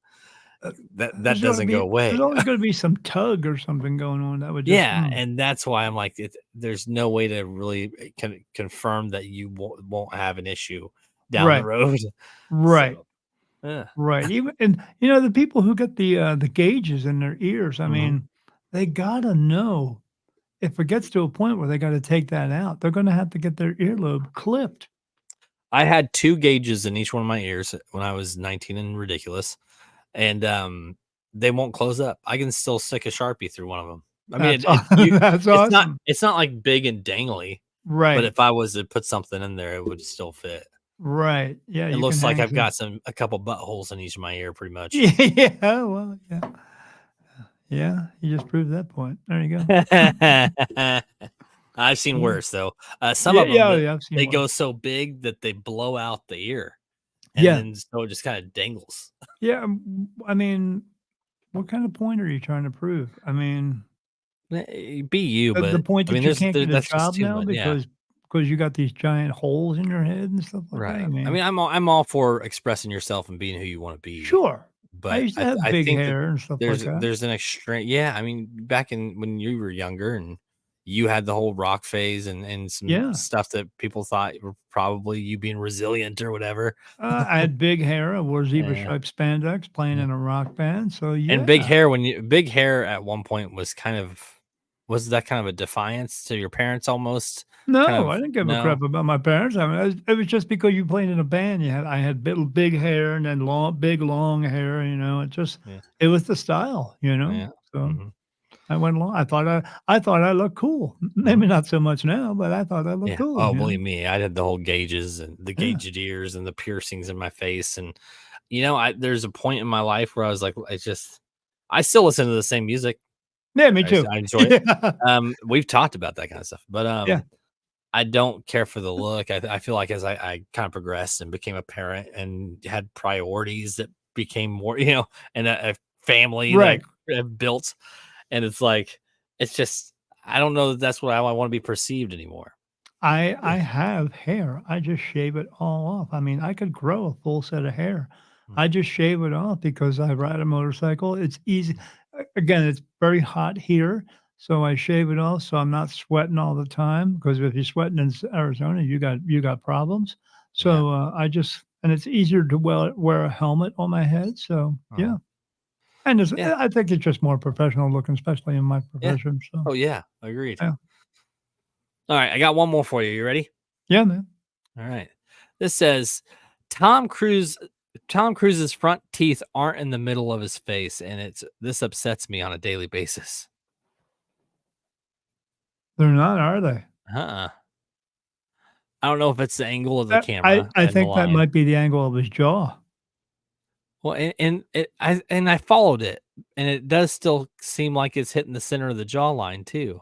Speaker 3: Uh,
Speaker 1: That doesn't go
Speaker 3: there's
Speaker 1: away.
Speaker 3: always gonna be some tug or something going on that would just
Speaker 1: Yeah, and that's why I'm like, there's no way to really confirm that you won't have an issue down the
Speaker 3: right,
Speaker 1: road.
Speaker 3: right,
Speaker 1: So, yeah.
Speaker 3: right, even and, you know, the people who get the gauges in their ears, I
Speaker 1: Mhm.
Speaker 3: mean, they gotta know if it gets to a point where they gotta take that out, they're gonna have to get their earlobe clipped.
Speaker 1: I had 2 gauges in each one of my ears when I was 19 and ridiculous. And they won't close up. I can still stick a Sharpie through one of them. I mean,
Speaker 3: That's that's awesome.
Speaker 1: it's not like big and dangly, but
Speaker 3: Right,
Speaker 1: if I was to put something in there, it would still fit.
Speaker 3: right, yeah,
Speaker 1: It
Speaker 3: you can
Speaker 1: looks like
Speaker 3: hang
Speaker 1: I've
Speaker 3: some
Speaker 1: got a couple buttholes in each of my ear pretty much.
Speaker 3: yeah, well, yeah. Yeah, you just proved that point. There you go.
Speaker 1: I've seen
Speaker 3: Yeah.
Speaker 1: worse though. Some
Speaker 3: Yeah,
Speaker 1: of them
Speaker 3: yeah, oh,
Speaker 1: that
Speaker 3: yeah, I've seen
Speaker 1: they
Speaker 3: worse.
Speaker 1: go so big that they blow out the ear, and
Speaker 3: Yeah,
Speaker 1: then so it just kinda dangles.
Speaker 3: yeah, I mean, what kind of point are you trying to prove? I mean,
Speaker 1: Be you,
Speaker 3: the
Speaker 1: but
Speaker 3: point
Speaker 1: I mean,
Speaker 3: that you can't get a
Speaker 1: that's just
Speaker 3: job
Speaker 1: too
Speaker 3: now
Speaker 1: much. Yeah.
Speaker 3: because you got these giant holes in your head and stuff like that? I
Speaker 1: Right. I
Speaker 3: mean,
Speaker 1: mean, I'm all for expressing yourself and being who you wanna be,
Speaker 3: sure. I
Speaker 1: but
Speaker 3: used to have
Speaker 1: I
Speaker 3: big
Speaker 1: think that
Speaker 3: hair and stuff like that.
Speaker 1: there's an extreme. Yeah, I mean, back in when you were younger and you had the whole rock phase and some
Speaker 3: Yeah.
Speaker 1: stuff that people thought were probably you being resilient or whatever.
Speaker 3: I had big hair, I wore zebra
Speaker 1: Yeah,
Speaker 3: striped spandex playing
Speaker 1: yeah.
Speaker 3: in a rock band, so
Speaker 1: And
Speaker 3: yeah.
Speaker 1: big hair at one point was was that kind of a defiance to your parents almost? Kind
Speaker 3: No,
Speaker 1: of
Speaker 3: I didn't give a
Speaker 1: no?
Speaker 3: crap about my parents. I mean, it was just because you played in a band, I had big hair and then long hair, you know,
Speaker 1: Yeah,
Speaker 3: it was the style, you know?
Speaker 1: yeah.
Speaker 3: So,
Speaker 1: Mhm,
Speaker 3: I went along. I thought I looked cool.
Speaker 1: mhm.
Speaker 3: Maybe not so much now, but I thought I looked
Speaker 1: Yeah.
Speaker 3: cool,
Speaker 1: Oh,
Speaker 3: you know?
Speaker 1: believe me, I had the whole gauges and the
Speaker 3: Yeah.
Speaker 1: gauged ears and the piercings in my face. And, there's a point in my life where I was like, I still listen to the same music.
Speaker 3: Yeah, me too.
Speaker 1: I enjoy it.
Speaker 3: Yeah.
Speaker 1: We've talked about that kind of stuff, but,
Speaker 3: Yeah.
Speaker 1: I don't care for the look. I feel like as I kind of progressed and became a parent and had priorities that became more, and a family that
Speaker 3: Right.
Speaker 1: I have built. And it's like, it's just, I don't know that that's what I want to be perceived anymore.
Speaker 3: I have hair. I just shave it all off. I mean, I could grow a full set of hair.
Speaker 1: Mm,
Speaker 3: I just shave it off because I ride a motorcycle. It's easy.
Speaker 1: mm,
Speaker 3: Again, it's very hot here, so I shave it off so I'm not sweating all the time. Because if you're sweating in Arizona, you got problems.
Speaker 1: yeah.
Speaker 3: So I just and it's easier to wear a helmet on my head. So
Speaker 1: Uh-huh.
Speaker 3: yeah, and
Speaker 1: Yeah.
Speaker 3: I think it's just more professional looking, especially in my
Speaker 1: Yeah.
Speaker 3: profession. So
Speaker 1: Oh, yeah. Agreed.
Speaker 3: yeah,
Speaker 1: All right. I got one more for you. You ready?
Speaker 3: yeah, man.
Speaker 1: All right. This says Tom Cruise. Tom Cruise's front teeth aren't in the middle of his face, and this upsets me on a daily basis.
Speaker 3: They're not, are they?
Speaker 1: Uh-uh. I don't know if it's the angle of the
Speaker 3: That
Speaker 1: camera
Speaker 3: I
Speaker 1: and the
Speaker 3: think that
Speaker 1: lion.
Speaker 3: might be the angle of his jaw.
Speaker 1: Well, and I followed it, and it does still seem like it's hitting the center of the jawline too.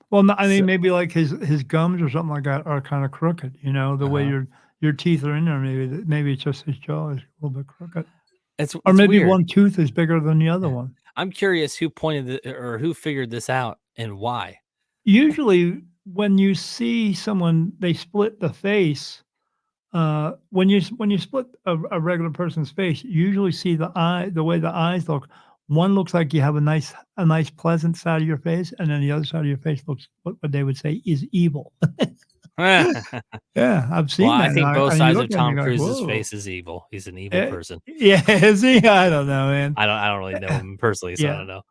Speaker 3: Well, no, I
Speaker 1: So
Speaker 3: mean, maybe like his gums or something like that are kinda crooked, you know, the way
Speaker 1: uh-huh.
Speaker 3: your teeth are in there, maybe it's just his jaw is a little bit crooked. Or
Speaker 1: It's
Speaker 3: maybe
Speaker 1: weird.
Speaker 3: one tooth is bigger than the other
Speaker 1: Yeah.
Speaker 3: one.
Speaker 1: I'm curious who pointed or who figured this out and why.
Speaker 3: Usually, when you see someone, they split the face, when you split a regular person's face, you usually see the way the eyes look. One looks like you have a nice pleasant side of your face, and then the other side of your face looks what they would say is evil. Yeah, I've
Speaker 1: Well,
Speaker 3: seen
Speaker 1: I
Speaker 3: that,
Speaker 1: think both
Speaker 3: and you
Speaker 1: sides
Speaker 3: look
Speaker 1: of
Speaker 3: at it and
Speaker 1: Tom
Speaker 3: you're like,
Speaker 1: Cruise's
Speaker 3: "Whoa."
Speaker 1: face is evil. He's an evil
Speaker 3: Eh,
Speaker 1: person.
Speaker 3: yeah, see, I don't know, man.
Speaker 1: I don't really know him personally, so I
Speaker 3: Yeah.
Speaker 1: don't know.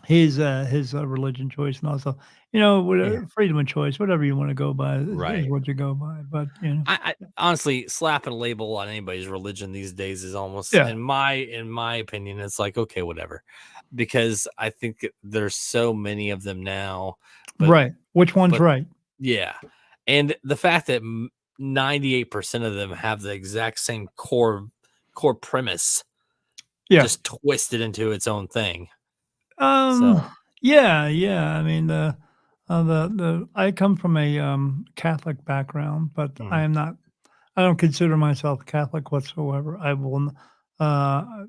Speaker 3: His religion choice and also, you know,
Speaker 1: Yeah,
Speaker 3: freedom of choice, whatever you wanna go by is
Speaker 1: right.
Speaker 3: what you go by, but, you know.
Speaker 1: I honestly slapping a label on anybody's religion these days is almost,
Speaker 3: Yeah,
Speaker 1: in my opinion, it's like okay, whatever, because I think there's so many of them now, but
Speaker 3: right. Which one's
Speaker 1: but
Speaker 3: right?
Speaker 1: yeah, and the fact that 98% of them have the exact same core premise,
Speaker 3: Yeah.
Speaker 1: just twisted into its own thing.
Speaker 3: Um,
Speaker 1: So,
Speaker 3: yeah, yeah, I mean, the I come from a, Catholic background, but
Speaker 1: mhm,
Speaker 3: I don't consider myself Catholic whatsoever. I will n uh,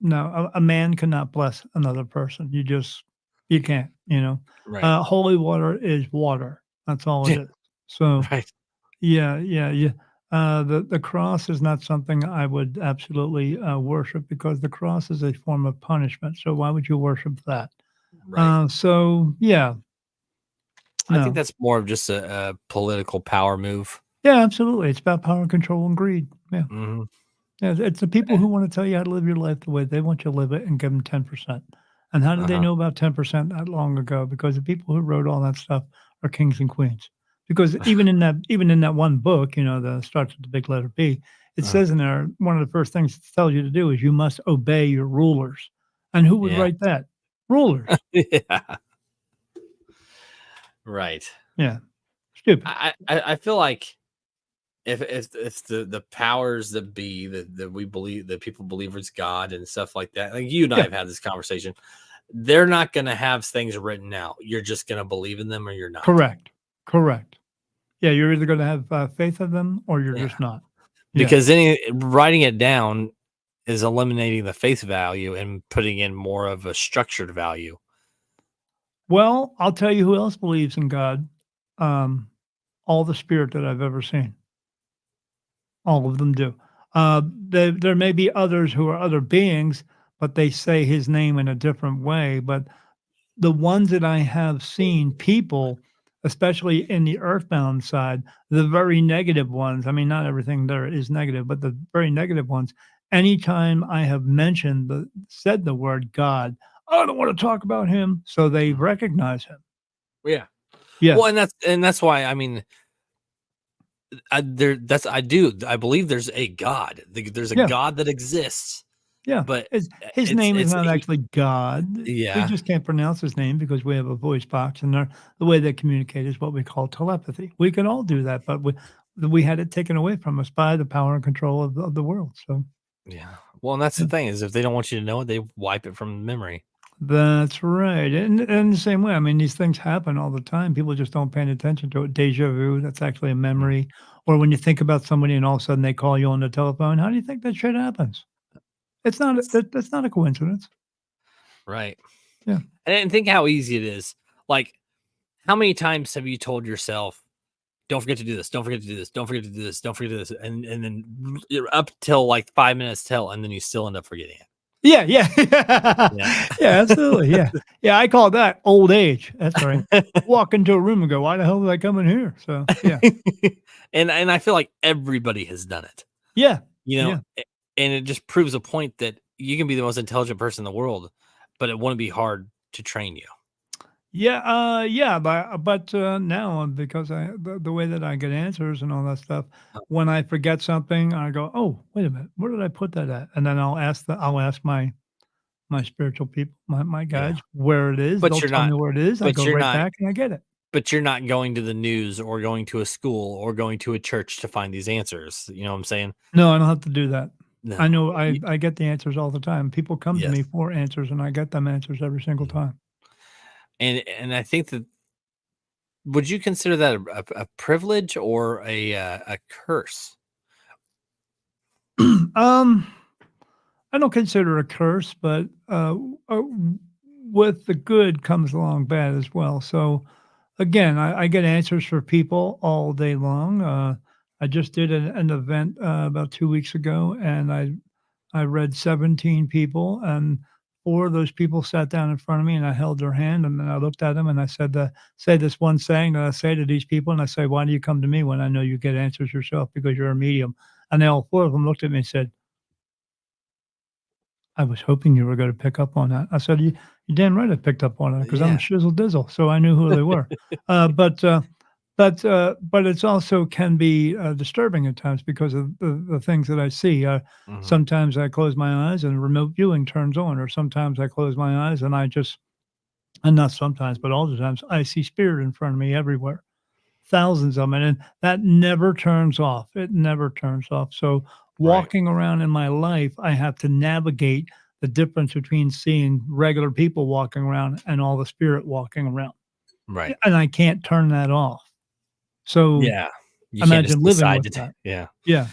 Speaker 3: no, a man cannot bless another person. You can't, you know?
Speaker 1: right,
Speaker 3: Holy water is water. That's all it
Speaker 1: yeah,
Speaker 3: is. So,
Speaker 1: right,
Speaker 3: yeah, yeah, yeah. The cross is not something I would absolutely, worship because the cross is a form of punishment, so why would you worship that?
Speaker 1: right.
Speaker 3: So, yeah,
Speaker 1: I think
Speaker 3: no.
Speaker 1: that's more of just a political power move.
Speaker 3: Yeah, absolutely. It's about power, control, and greed. Yeah.
Speaker 1: Mhm.
Speaker 3: Yeah, it's the people who wanna tell you how to live your life the way they want you to live it and give them 10%. And how did they
Speaker 1: Uh-huh.
Speaker 3: know about 10% that long ago? Because the people who wrote all that stuff are kings and queens. Because even in that one book, you know, that starts with the big letter B, it
Speaker 1: Uh,
Speaker 3: says in there, one of the first things it tells you to do is you must obey your rulers. And who would
Speaker 1: yeah.
Speaker 3: write that? Rulers.
Speaker 1: Yeah, right.
Speaker 3: Yeah. Stupid.
Speaker 1: I feel like if the powers that be that we believe that people believe is God and stuff like that, like you and I
Speaker 3: Yeah.
Speaker 1: have had this conversation, they're not gonna have things written out. You're just gonna believe in them or you're not.
Speaker 3: Correct. Correct. Yeah, you're either gonna have, faith in them or you're
Speaker 1: Yeah.
Speaker 3: just not. Yeah.
Speaker 1: Because writing it down is eliminating the face value and putting in more of a structured value.
Speaker 3: Well, I'll tell you who else believes in God. Um, all the spirit that I've ever seen. All of them do. There may be others who are other beings, but they say his name in a different way. But the ones that I have seen, people, especially in the earthbound side, the very negative ones, I mean, not everything there is negative, but the very negative ones, anytime I have said the word God, I don't want to talk about him. So they
Speaker 1: Mhm.
Speaker 3: recognize him.
Speaker 1: Yeah.
Speaker 3: Yeah.
Speaker 1: Well, and that's why I mean I believe there's a God. There's a
Speaker 3: Yeah.
Speaker 1: God that exists,
Speaker 3: Yeah,
Speaker 1: but
Speaker 3: his name is
Speaker 1: it's
Speaker 3: not actually God. We
Speaker 1: yeah,
Speaker 3: just can't pronounce his name because we have a voice box, and the way they communicate is what we call telepathy. We can all do that, but we had it taken away from us by the power and control of the world. So
Speaker 1: yeah. Well, and that's
Speaker 3: yeah,
Speaker 1: the thing is if they don't want you to know it, they wipe it from memory.
Speaker 3: that's right. And the same way, I mean, these things happen all the time. People just don't pay any attention to it. Deja vu, that's actually a
Speaker 1: Mhm.
Speaker 3: memory. Or when you think about somebody and all of a sudden they call you on the telephone, how do you think that shit happens? It's not
Speaker 1: It's
Speaker 3: that's not a coincidence.
Speaker 1: right.
Speaker 3: Yeah.
Speaker 1: And think how easy it is. Like, how many times have you told yourself, "Don't forget to do this. Don't forget to do this. Don't forget to do this. Don't forget to do this," and then you're up till like 5 minutes till, and then you still end up forgetting it.
Speaker 3: Yeah, yeah.
Speaker 1: Yeah.
Speaker 3: Yeah, absolutely, yeah. Yeah, I call that old age, that's right. Walk into a room and go, "Why the hell did I come in here?" So, yeah.
Speaker 1: And I feel like everybody has done it.
Speaker 3: Yeah,
Speaker 1: You know,
Speaker 3: yeah.
Speaker 1: and it just proves a point that you can be the most intelligent person in the world, but it wouldn't be hard to train you.
Speaker 3: Yeah, yeah, but now because the way that I get answers and all that stuff, when I forget something, I go, "Oh, wait a minute, where did I put that at?" And then I'll ask my spiritual people, my
Speaker 1: Yeah.
Speaker 3: guides where it is,
Speaker 1: But
Speaker 3: they'll
Speaker 1: you're
Speaker 3: tell me
Speaker 1: not
Speaker 3: where it is, I
Speaker 1: but
Speaker 3: go
Speaker 1: you're
Speaker 3: right
Speaker 1: not
Speaker 3: back and I get it.
Speaker 1: but you're not going to the news or going to a school or going to a church to find these answers. You know what I'm saying?
Speaker 3: No, I don't have to do that. I
Speaker 1: No.
Speaker 3: know I get the answers all the time. People come to
Speaker 1: Yes.
Speaker 3: me for answers, and I get them answers every single
Speaker 1: Mhm.
Speaker 3: time.
Speaker 1: And I think that, would you consider that a privilege or a curse?
Speaker 3: Um, I don't consider it a curse, but, with the good comes along bad as well. So, again, I get answers for people all day long. I just did an event, about 2 weeks ago, and I read 17 people, and 4 of those people sat down in front of me, and I held their hand, and then I looked at them, and I said, "Say this one saying that I say to these people," and I say, "Why do you come to me when I know you get answers yourself because you're a medium?" And they all 4 of them looked at me and said, "I was hoping you were gonna pick up on that." I said, "You damn right I picked up on it because 'cause I'm
Speaker 1: Yeah.
Speaker 3: shizzle dizzle," so I knew who they were. Uh, but, uh, but it's also can be, disturbing at times because of the things that I see.
Speaker 1: Mhm.
Speaker 3: Sometimes I close my eyes and remote viewing turns on, or sometimes I close my eyes and I just and not sometimes, but all the times, I see spirit in front of me everywhere. Thousands of 'em, and that never turns off. It never turns off. So,
Speaker 1: Right.
Speaker 3: walking around in my life, I have to navigate the difference between seeing regular people walking around and all the spirit walking around,
Speaker 1: Right.
Speaker 3: and I can't turn that off. So,
Speaker 1: Yeah. You can't just
Speaker 3: imagine living
Speaker 1: decide
Speaker 3: with
Speaker 1: to
Speaker 3: that.
Speaker 1: yeah.
Speaker 3: Yeah.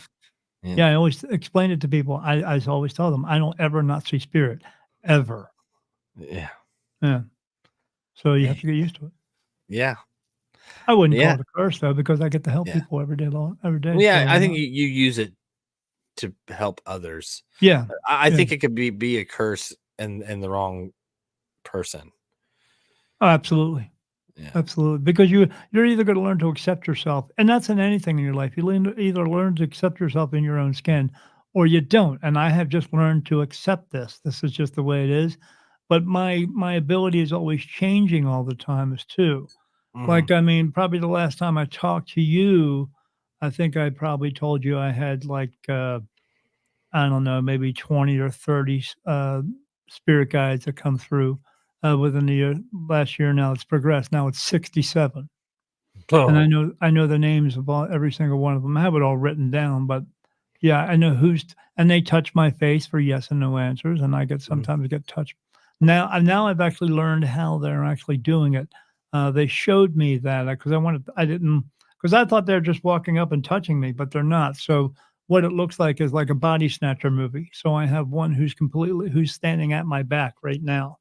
Speaker 1: Yeah.
Speaker 3: Yeah, I always explain it to people. I always tell them, "I don't ever not see spirit, ever."
Speaker 1: Yeah.
Speaker 3: Yeah. So, you
Speaker 1: Eh,
Speaker 3: have to get used to it.
Speaker 1: yeah.
Speaker 3: I wouldn't call
Speaker 1: Yeah.
Speaker 3: it a curse, though, because I get to help
Speaker 1: Yeah.
Speaker 3: people every day,
Speaker 1: Yeah,
Speaker 3: so
Speaker 1: I
Speaker 3: why
Speaker 1: think
Speaker 3: not?
Speaker 1: you use it to help others.
Speaker 3: Yeah.
Speaker 1: I
Speaker 3: Yeah.
Speaker 1: think it could be a curse and the wrong person.
Speaker 3: Oh, absolutely.
Speaker 1: Yeah.
Speaker 3: Absolutely, because you're either gonna learn to accept yourself, and that's in anything in your life. You learn to either learn to accept yourself in your own skin, or you don't. And I have just learned to accept this. This is just the way it is. But my ability is always changing all the time as too.
Speaker 1: Mhm.
Speaker 3: Like, I mean, probably the last time I talked to you, I think I probably told you I had like I don't know, maybe 20 or 30 spirit guides that come through within the year. Last year, now it's progressed. Now it's 67. And
Speaker 1: Oh.
Speaker 3: I know the names of every single one of them. I have it all written down, but yeah, I know and they touch my face for yes and no answers, and I
Speaker 1: Mhm.
Speaker 3: sometimes get touched. Now I've actually learned how they're actually doing it. They showed me that because I didn't because I thought they're just walking up and touching me, but they're not. So what it looks like is like a body snatcher movie. So I have one who's standing at my back right now.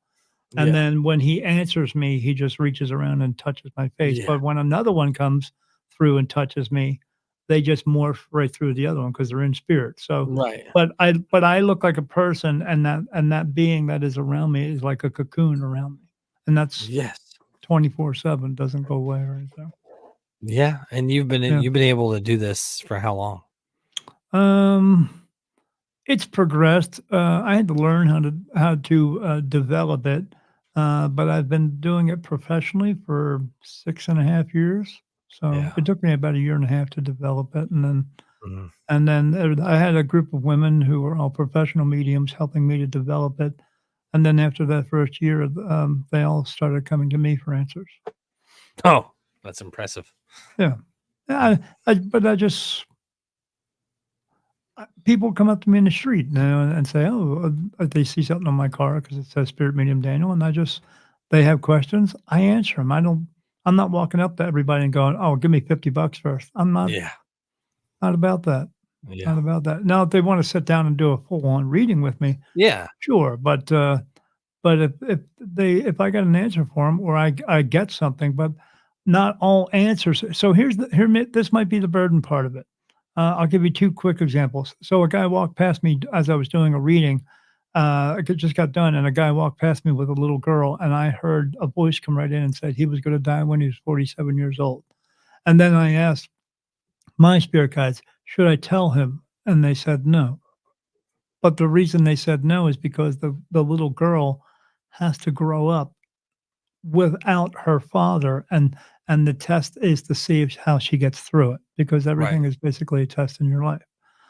Speaker 3: And
Speaker 1: Yeah.
Speaker 3: then when he answers me, he just reaches around and touches my face.
Speaker 1: Yeah.
Speaker 3: But when another one comes through and touches me, they just morph right through the other one because 'cause they're in spirit. So,
Speaker 1: Right.
Speaker 3: but I look like a person, and that being that is around me is like a cocoon around me, and that's
Speaker 1: Yes.
Speaker 3: 24/7, doesn't go away or anything.
Speaker 1: Yeah, and
Speaker 3: Yeah.
Speaker 1: you've been able to do this for how long?
Speaker 3: Um, it's progressed. I had to learn how to develop it, but I've been doing it professionally for 6.5 years. So
Speaker 1: Yeah.
Speaker 3: it took me about a year and a half to develop it,
Speaker 1: Mhm.
Speaker 3: I had a group of women who were all professional mediums helping me to develop it, and then after that first year, they all started coming to me for answers.
Speaker 1: Oh, that's impressive.
Speaker 3: Yeah,
Speaker 1: Yeah.
Speaker 3: yeah. But I just people come up to me in the street, and say, "Oh," they see something on my car because it says Spirit Medium Daniel, and they have questions. I answer them. I'm not walking up to everybody and going, "Oh, give me 50 bucks first." I'm
Speaker 1: Yeah.
Speaker 3: not about that.
Speaker 1: Yeah.
Speaker 3: Not about that. Now, if they want to sit down and do a full on reading with me,
Speaker 1: Yeah.
Speaker 3: sure. But if I got an answer for them or I get something, but not all answers. So this might be the burden part of it. I'll give you 2 quick examples. So a guy walked past me as I was doing a reading. Just got done, and a guy walked past me with a little girl, and I heard a voice come right in and said he was going to die when he was 47 years old. And then I asked my spirit guides, should I tell him? And they said no. But the reason they said no is because the little girl has to grow up without her father, and the test is to see how she gets through it, because
Speaker 1: Right.
Speaker 3: everything is basically a test in your life.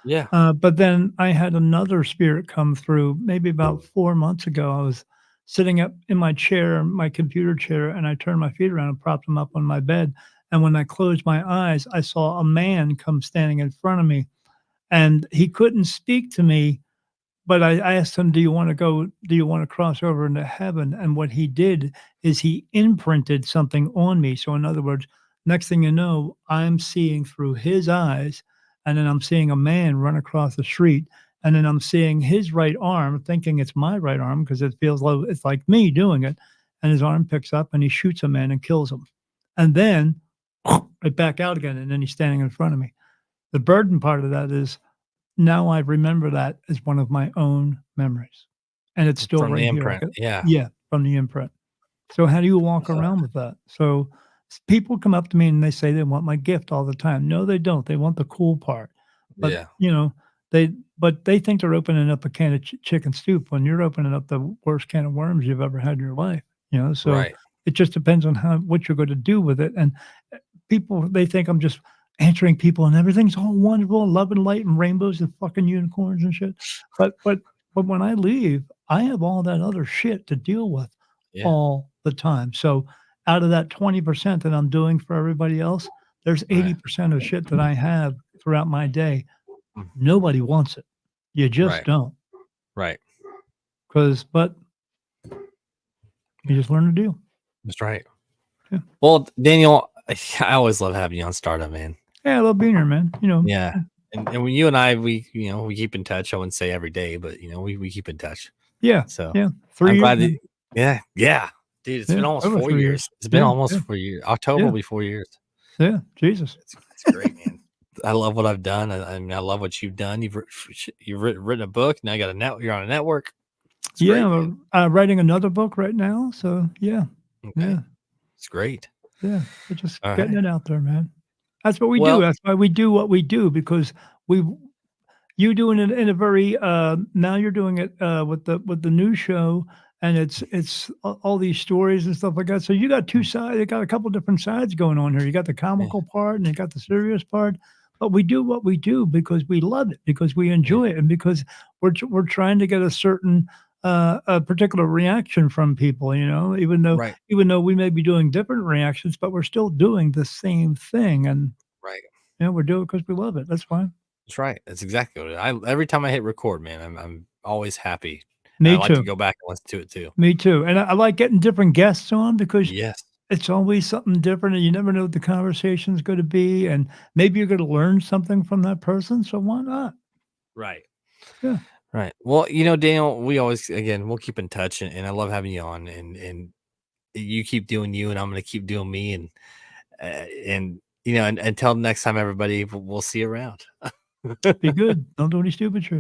Speaker 1: Yeah.
Speaker 3: But then I had another spirit come through maybe about 4 months ago. I was sitting up in my chair, my computer chair, and I turned my feet around and propped them up on my bed. And when I closed my eyes, I saw a man come standing in front of me, and he couldn't speak to me, but I asked him, "Do you wanna go do you wanna cross over into heaven?" And what he did is he imprinted something on me. So in other words, next thing you know, I'm seeing through his eyes, and then I'm seeing a man run across the street, and then I'm seeing his right arm, thinking it's my right arm because it feels low it's like me doing it, and his arm picks up and he shoots a man and kills him. And then right back out again, and then he's standing in front of me. The burden part of that is now I remember that as one of my own memories, and it's still
Speaker 1: From the
Speaker 3: right here. I
Speaker 1: imprint.
Speaker 3: got
Speaker 1: Yeah.
Speaker 3: yeah, from the imprint. So how do you walk around with that? So people come up to me and they say they want my gift all the time. No, they don't. They want the cool part. But
Speaker 1: Yeah.
Speaker 3: they think they're opening up a can of chicken soup when you're opening up the worst can of worms you've ever had in your life. So
Speaker 1: Right.
Speaker 3: it just depends on what you're going to do with it. And people they think I'm just answering people and everything's all wonderful, love and light and rainbows and fucking unicorns and shit. But when I leave, I have all that other shit to deal with
Speaker 1: Yeah.
Speaker 3: all the time. So out of that 20% that I'm doing for everybody else, there's
Speaker 1: Right.
Speaker 3: 80% of shit that I have throughout my day.
Speaker 1: Mm.
Speaker 3: Nobody wants it. You just
Speaker 1: Right.
Speaker 3: don't.
Speaker 1: Right.
Speaker 3: But you just learn to deal.
Speaker 1: That's right.
Speaker 3: Yeah.
Speaker 1: Well, Daniel, I always love having you on Startup, man.
Speaker 3: Yeah, I love being here, man.
Speaker 1: Yeah. And when you and I, we keep in touch. I wouldn't say every day, but we keep in touch.
Speaker 3: Yeah.
Speaker 1: So
Speaker 3: Yeah.
Speaker 1: I'm
Speaker 3: 3 years.
Speaker 1: glad that, yeah, dude, it's been almost
Speaker 3: over
Speaker 1: 4
Speaker 3: 3
Speaker 1: years.
Speaker 3: years.
Speaker 1: It's been
Speaker 3: Yeah,
Speaker 1: almost
Speaker 3: yeah.
Speaker 1: 4 years. October
Speaker 3: Yeah.
Speaker 1: will be 4 years.
Speaker 3: Yeah. Jesus.
Speaker 1: It's great, man. I love what I've done. I mean, I love what you've done. You've written a book. Now you got you're on a network. It's great,
Speaker 3: Yeah,
Speaker 1: man.
Speaker 3: I'm writing another book right now. So yeah.
Speaker 1: Okay.
Speaker 3: Yeah.
Speaker 1: It's great.
Speaker 3: Yeah. We're just
Speaker 1: All
Speaker 3: getting
Speaker 1: right.
Speaker 3: it out there, man. That's what we do.
Speaker 1: Well,
Speaker 3: That's why we do what we do because we you doing it in a very now you're doing it with the new show and it's all these stories and stuff like that. So you got two sides, you got a couple different sides going on here. You got the
Speaker 1: yeah,
Speaker 3: comical part and you got the serious part. But we do what we do because we love it, because we
Speaker 1: yeah,
Speaker 3: enjoy it, and because we're trying to get a certain a particular reaction from people,
Speaker 1: right,
Speaker 3: even though we may be doing different reactions, but we're still doing the same thing. And
Speaker 1: right.
Speaker 3: we're doing it because we love it. That's fine.
Speaker 1: That's right. That's exactly what every time I hit record, man, I'm always happy. And I
Speaker 3: Me
Speaker 1: like to
Speaker 3: too.
Speaker 1: go back and listen to it too.
Speaker 3: Me too, and I like getting different guests on because
Speaker 1: Yes.
Speaker 3: it's always something different, and you never know what the conversation's gonna be, and maybe you're gonna learn something from that person, so why not?
Speaker 1: Right.
Speaker 3: Yeah.
Speaker 1: Right. Well, Daniel, we'll keep in touch, and I love having you on, and you keep doing you, and I'm going to keep doing me, and until next time, everybody, we'll see you around.
Speaker 3: Be good. Don't do any stupid shit.